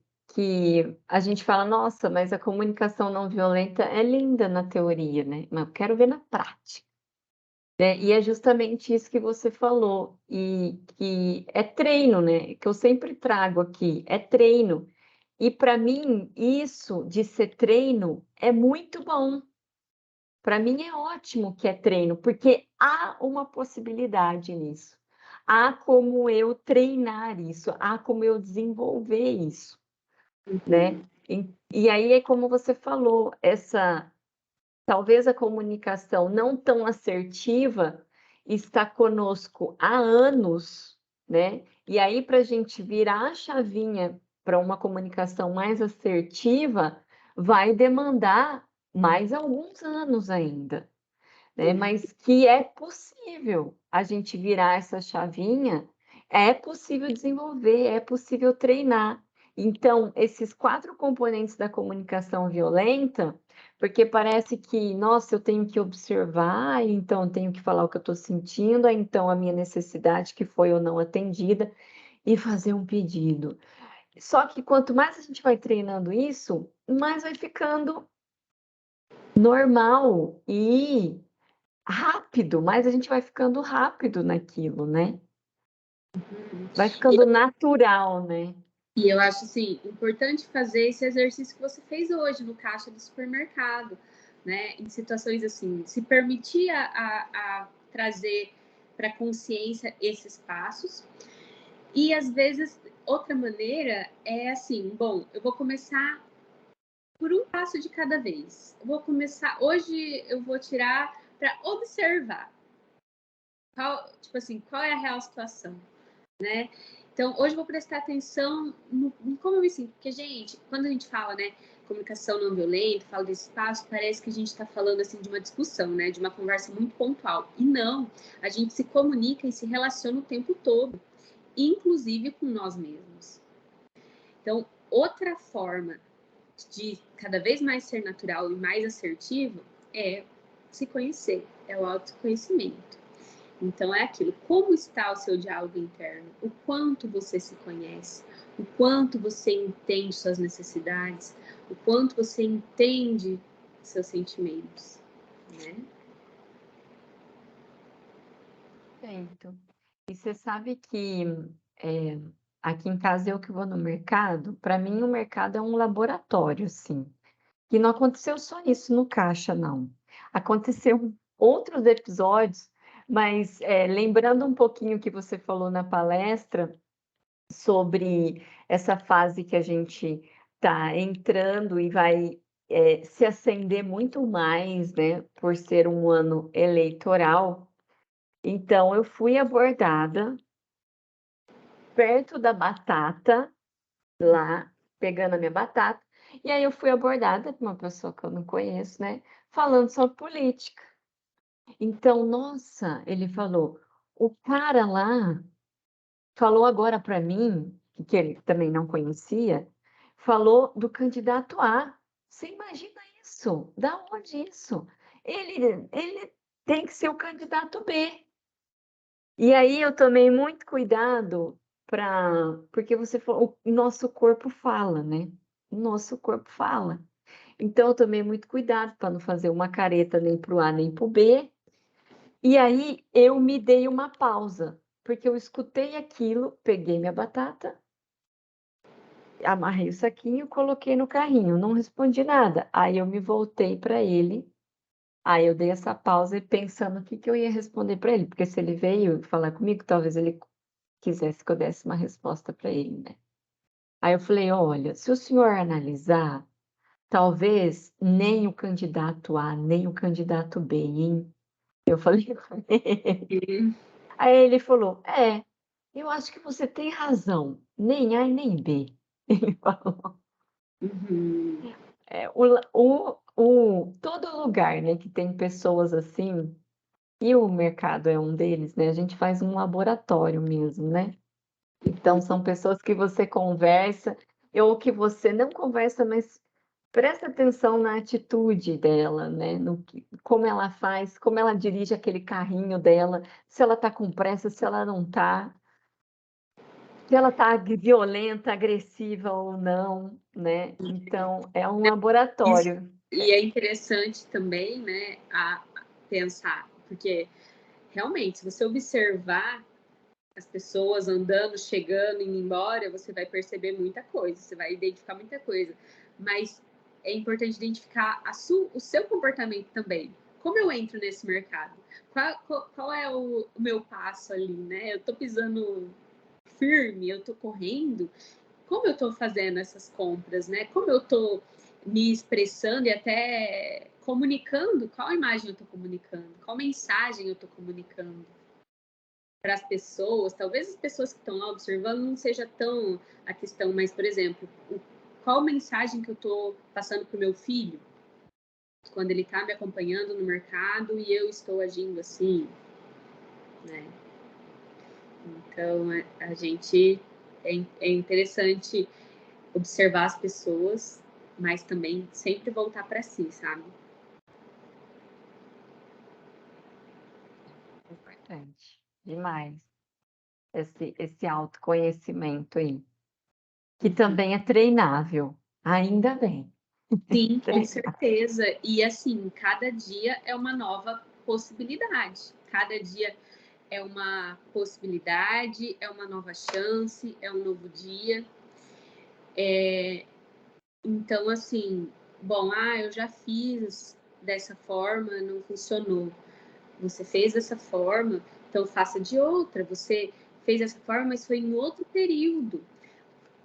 a gente fala, nossa, mas a comunicação não violenta é linda na teoria, né? Mas eu quero ver na prática. Né? E é justamente isso que você falou, e que é treino, né? Que eu sempre trago aqui, é treino. E para mim, isso de ser treino é muito bom. Para mim é ótimo que é treino, porque há uma possibilidade nisso. Há como eu treinar isso, há como eu desenvolver isso, né? E aí é como você falou, talvez a comunicação não tão assertiva está conosco há anos, né? E aí para a gente virar a chavinha para uma comunicação mais assertiva, vai demandar mais alguns anos ainda, né? Mas que é possível a gente virar essa chavinha, é possível desenvolver, é possível treinar. Então, esses 4 componentes da comunicação violenta, porque parece que, nossa, eu tenho que observar, então eu tenho que falar o que eu estou sentindo, então a minha necessidade que foi ou não atendida, e fazer um pedido. Só que quanto mais a gente vai treinando isso, mais vai ficando normal e rápido, mas a gente vai ficando rápido naquilo, né? Vai ficando natural, né? E eu acho, assim, importante fazer esse exercício que você fez hoje no caixa do supermercado, né? Em situações assim, se permitir a trazer para a consciência esses passos. E, às vezes, outra maneira é assim, bom, eu vou começar por um passo de cada vez. Eu vou começar, hoje eu vou tirar para observar. Qual é a real situação, né? Então, hoje eu vou prestar atenção em como eu me sinto. Porque, gente, quando a gente fala, né, comunicação não violenta, fala desse espaço, parece que a gente está falando, assim, de uma discussão, né, de uma conversa muito pontual. E não, a gente se comunica e se relaciona o tempo todo, inclusive com nós mesmos. Então, outra forma de cada vez mais ser natural e mais assertivo é se conhecer. é o autoconhecimento. Então, é aquilo, como está o seu diálogo interno? O quanto você se conhece? O quanto você entende suas necessidades? O quanto você entende seus sentimentos, né? Perfeito. E você sabe que aqui em casa eu que vou no mercado, para mim o mercado é um laboratório, sim. E não aconteceu só isso no caixa, não. Aconteceu outros episódios, mas lembrando um pouquinho que você falou na palestra sobre essa fase que a gente está entrando e vai se acender muito mais, né, por ser um ano eleitoral. Então, eu fui abordada perto da batata, lá, pegando a minha batata, e aí eu fui abordada por uma pessoa que eu não conheço, né, falando sobre política. Então, nossa, ele falou, o cara lá falou agora para mim, que ele também não conhecia, falou do candidato A. Você imagina isso? Da onde isso? Ele tem que ser o candidato B. E aí eu tomei muito cuidado porque você falou, o nosso corpo fala, né? O nosso corpo fala. Então eu tomei muito cuidado para não fazer uma careta nem para o A nem para o B. E aí eu me dei uma pausa, porque eu escutei aquilo, peguei minha batata, amarrei o saquinho, coloquei no carrinho, não respondi nada. Aí eu me voltei para ele, aí eu dei essa pausa e pensando o que eu ia responder para ele, porque se ele veio falar comigo, talvez ele quisesse que eu desse uma resposta para ele, né? Aí eu falei, olha, se o senhor analisar, talvez nem o candidato A, nem o candidato B, hein? Eu falei com ele. Aí ele falou, eu acho que você tem razão, nem A e nem B. Ele falou. Uhum. Todo lugar, né, que tem pessoas assim, e o mercado é um deles, né? A gente faz um laboratório mesmo, né? Então, são pessoas que você conversa, ou que você não conversa, mas presta atenção na atitude dela, né? Como ela faz, como ela dirige aquele carrinho dela, se ela está com pressa, se ela não está, se ela está violenta, agressiva ou não, né? Então, é um laboratório. E é interessante também, né, a pensar, porque realmente, se você observar as pessoas andando, chegando, indo embora, você vai perceber muita coisa, você vai identificar muita coisa. Mas é importante identificar o seu comportamento também. Como eu entro nesse mercado? Qual é o meu passo ali, né? Eu tô pisando firme, eu tô correndo. Como eu tô fazendo essas compras, né? Como eu tô me expressando e até comunicando? Qual imagem eu tô comunicando? Qual mensagem eu tô comunicando para as pessoas? Talvez as pessoas que estão lá observando não seja tão a questão, mas, por exemplo, qual mensagem que eu estou passando para o meu filho quando ele está me acompanhando no mercado e eu estou agindo assim, né? Então, a gente é interessante observar as pessoas, mas também sempre voltar para si, sabe? Importante, demais. Esse autoconhecimento aí, que também é treinável, ainda bem. Sim, com certeza. E assim, cada dia é uma nova possibilidade. Cada dia é uma possibilidade, é uma nova chance, é um novo dia. Então, assim, bom, eu já fiz dessa forma, não funcionou. Você fez dessa forma, então faça de outra. Você fez dessa forma, mas foi em outro período.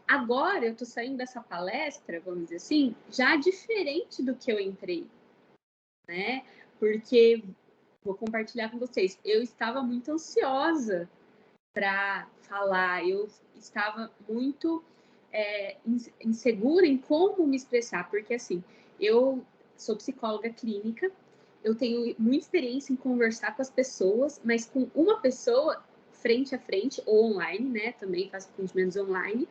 Agora eu tô saindo dessa palestra, vamos dizer assim, já diferente do que eu entrei, né? Porque vou compartilhar com vocês, eu estava muito ansiosa para falar, eu estava muito insegura em como me expressar, porque assim, eu sou psicóloga clínica, eu tenho muita experiência em conversar com as pessoas, mas com uma pessoa frente a frente ou online, né? Também faço atendimentos online,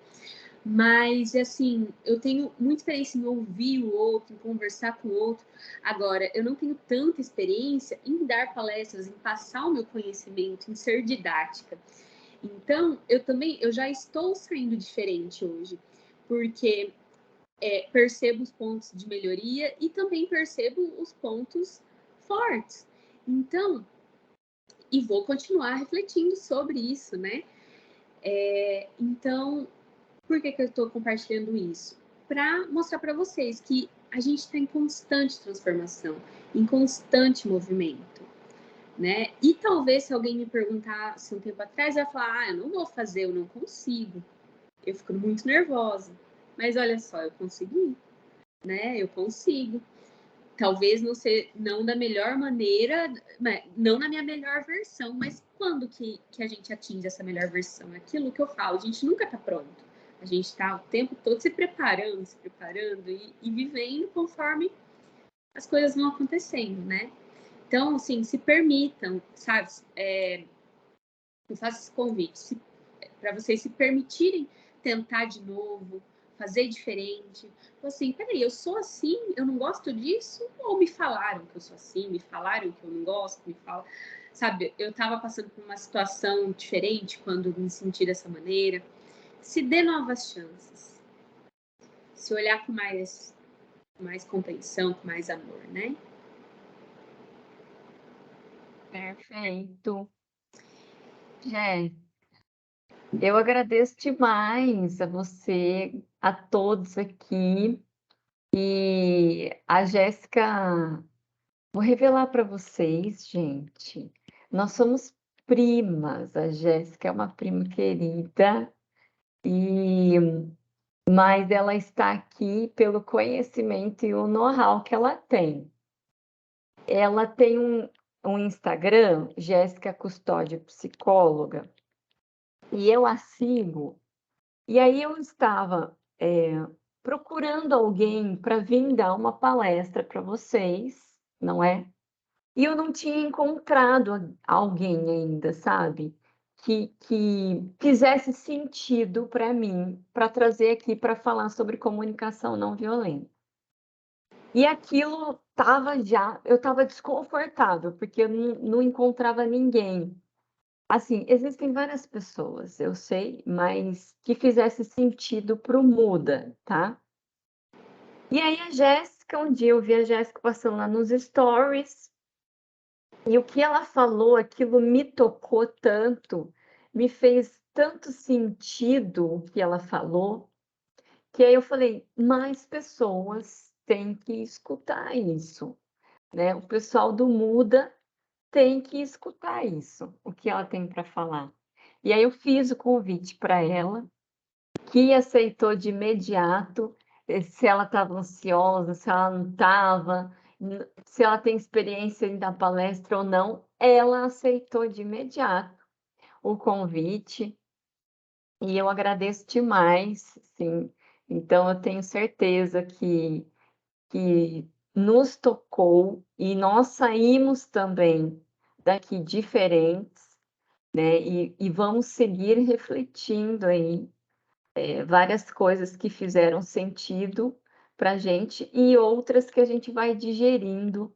Mas, assim, eu tenho muita experiência em ouvir o outro, em conversar com o outro. Agora, eu não tenho tanta experiência em dar palestras, em passar o meu conhecimento, em ser didática. Então, eu já estou saindo diferente hoje, porque percebo os pontos de melhoria e também percebo os pontos fortes. Então, e vou continuar refletindo sobre isso, né? Então, por que eu estou compartilhando isso? Para mostrar para vocês que a gente está em constante transformação, em constante movimento, né? E talvez se alguém me perguntasse um tempo atrás, eu ia falar, eu não vou fazer, eu não consigo. Eu fico muito nervosa. Mas olha só, eu consegui, né? Eu consigo. Talvez não da melhor maneira, não na minha melhor versão, mas quando que a gente atinge essa melhor versão? Aquilo que eu falo, a gente nunca está pronto. A gente está o tempo todo se preparando e vivendo conforme as coisas vão acontecendo, né? Então, assim, se permitam, sabe? Eu faço esse convite para vocês se permitirem tentar de novo, fazer diferente. Assim, peraí, eu sou assim, eu não gosto disso? Ou me falaram que eu sou assim, me falaram que eu não gosto, me falam... Sabe, eu estava passando por uma situação diferente quando me senti dessa maneira. Se dê novas chances. Se olhar com mais compreensão, com mais amor, né? Perfeito. Jé, eu agradeço demais a você, a todos aqui. E a Jéssica, vou revelar para vocês, gente. Nós somos primas. A Jéssica é uma prima querida, mas ela está aqui pelo conhecimento e o know-how que ela tem. Ela tem um Instagram, Jéssica Custódio Psicóloga, e eu a sigo. E aí eu estava procurando alguém para vir dar uma palestra para vocês, não é? E eu não tinha encontrado alguém ainda, sabe? Que fizesse sentido para mim, para trazer aqui para falar sobre comunicação não violenta. E aquilo eu estava desconfortável, porque eu não encontrava ninguém. Assim, existem várias pessoas, eu sei, mas que fizesse sentido para o Muda, tá? E aí a Jéssica, um dia eu vi a Jéssica passando lá nos stories, e o que ela falou, aquilo me tocou tanto, me fez tanto sentido o que ela falou, que aí eu falei, mais pessoas têm que escutar isso, né? O pessoal do Muda tem que escutar isso, o que ela tem para falar. E aí eu fiz o convite para ela, que aceitou de imediato, se ela estava ansiosa, se ela não estava, se ela tem experiência em dar palestra ou não, ela aceitou de imediato o convite, e eu agradeço demais, sim. Então, eu tenho certeza que nos tocou e nós saímos também daqui diferentes, né? E vamos seguir refletindo aí várias coisas que fizeram sentido para a gente e outras que a gente vai digerindo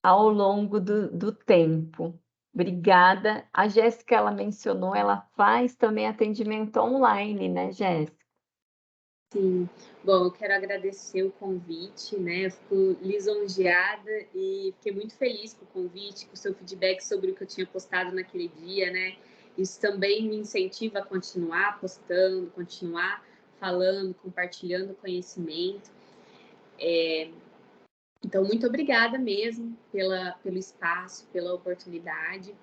ao longo do tempo. Obrigada. A Jéssica, ela mencionou, ela faz também atendimento online, né, Jéssica? Sim. Bom, eu quero agradecer o convite, né? Eu fico lisonjeada e fiquei muito feliz com o convite, com o seu feedback sobre o que eu tinha postado naquele dia, né? Isso também me incentiva a continuar postando, continuar falando, compartilhando conhecimento. Então, muito obrigada mesmo pelo espaço, pela oportunidade.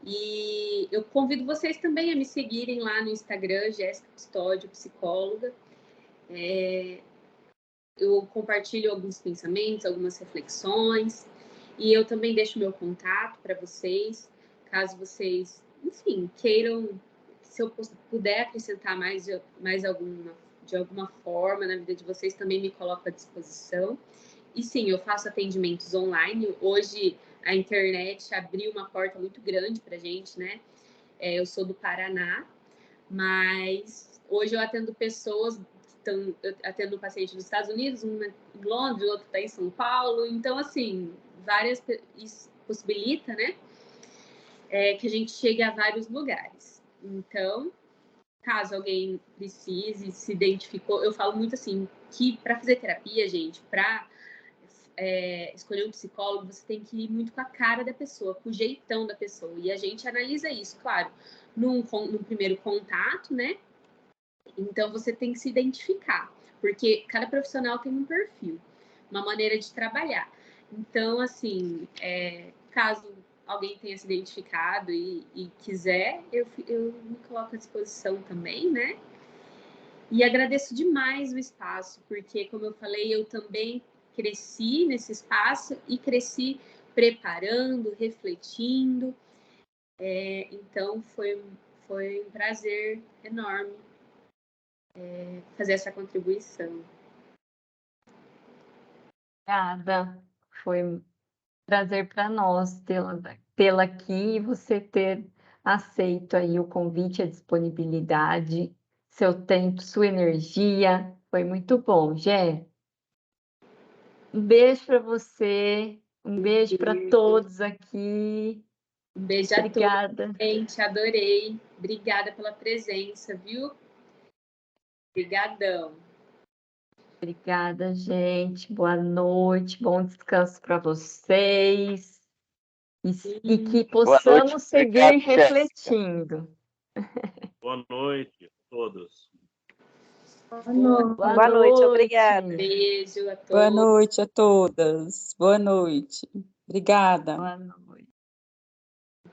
E eu convido vocês também a me seguirem lá no Instagram, Jéssica Custódio, psicóloga. Eu compartilho alguns pensamentos, algumas reflexões, e eu também deixo meu contato para vocês, caso vocês, enfim, queiram, se eu puder acrescentar mais de alguma forma na vida de vocês, também me coloco à disposição. E sim, eu faço atendimentos online. Hoje a internet abriu uma porta muito grande para a gente, né? Eu sou do Paraná, mas hoje eu atendo pessoas eu atendo um paciente dos Estados Unidos, um em Londres, outro está em São Paulo. Então, assim, isso possibilita, né, que a gente chegue a vários lugares. Então, caso alguém precise, se identificou, eu falo muito assim, que para fazer terapia, gente, para escolher um psicólogo, você tem que ir muito com a cara da pessoa, com o jeitão da pessoa. E a gente analisa isso, claro, num primeiro contato, né? Então, você tem que se identificar, porque cada profissional tem um perfil, uma maneira de trabalhar. Então, assim, caso alguém tenha se identificado e quiser, eu me coloco à disposição também, né? E agradeço demais o espaço, porque, como eu falei, eu também cresci nesse espaço e cresci preparando, refletindo. Então, foi um prazer enorme fazer essa contribuição. Obrigada. Foi um prazer para nós tê-la aqui e você ter aceito aí o convite, a disponibilidade, seu tempo, sua energia. Foi muito bom, Gé. Um beijo para você, um beijo para todos aqui. Um beijo a todos, gente. Adorei. Obrigada pela presença, viu? Obrigadão. Obrigada, gente. Boa noite, bom descanso para vocês. E que possamos seguir refletindo. Boa noite a todos. Boa noite, obrigada. Beijo a todos. Boa noite a todas. Boa noite. Obrigada. Boa noite.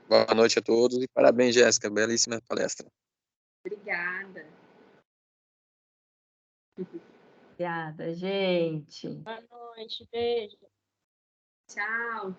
Boa noite a todos e parabéns, Jéssica. Belíssima palestra. Obrigada. Obrigada, gente. Boa noite, beijo. Tchau.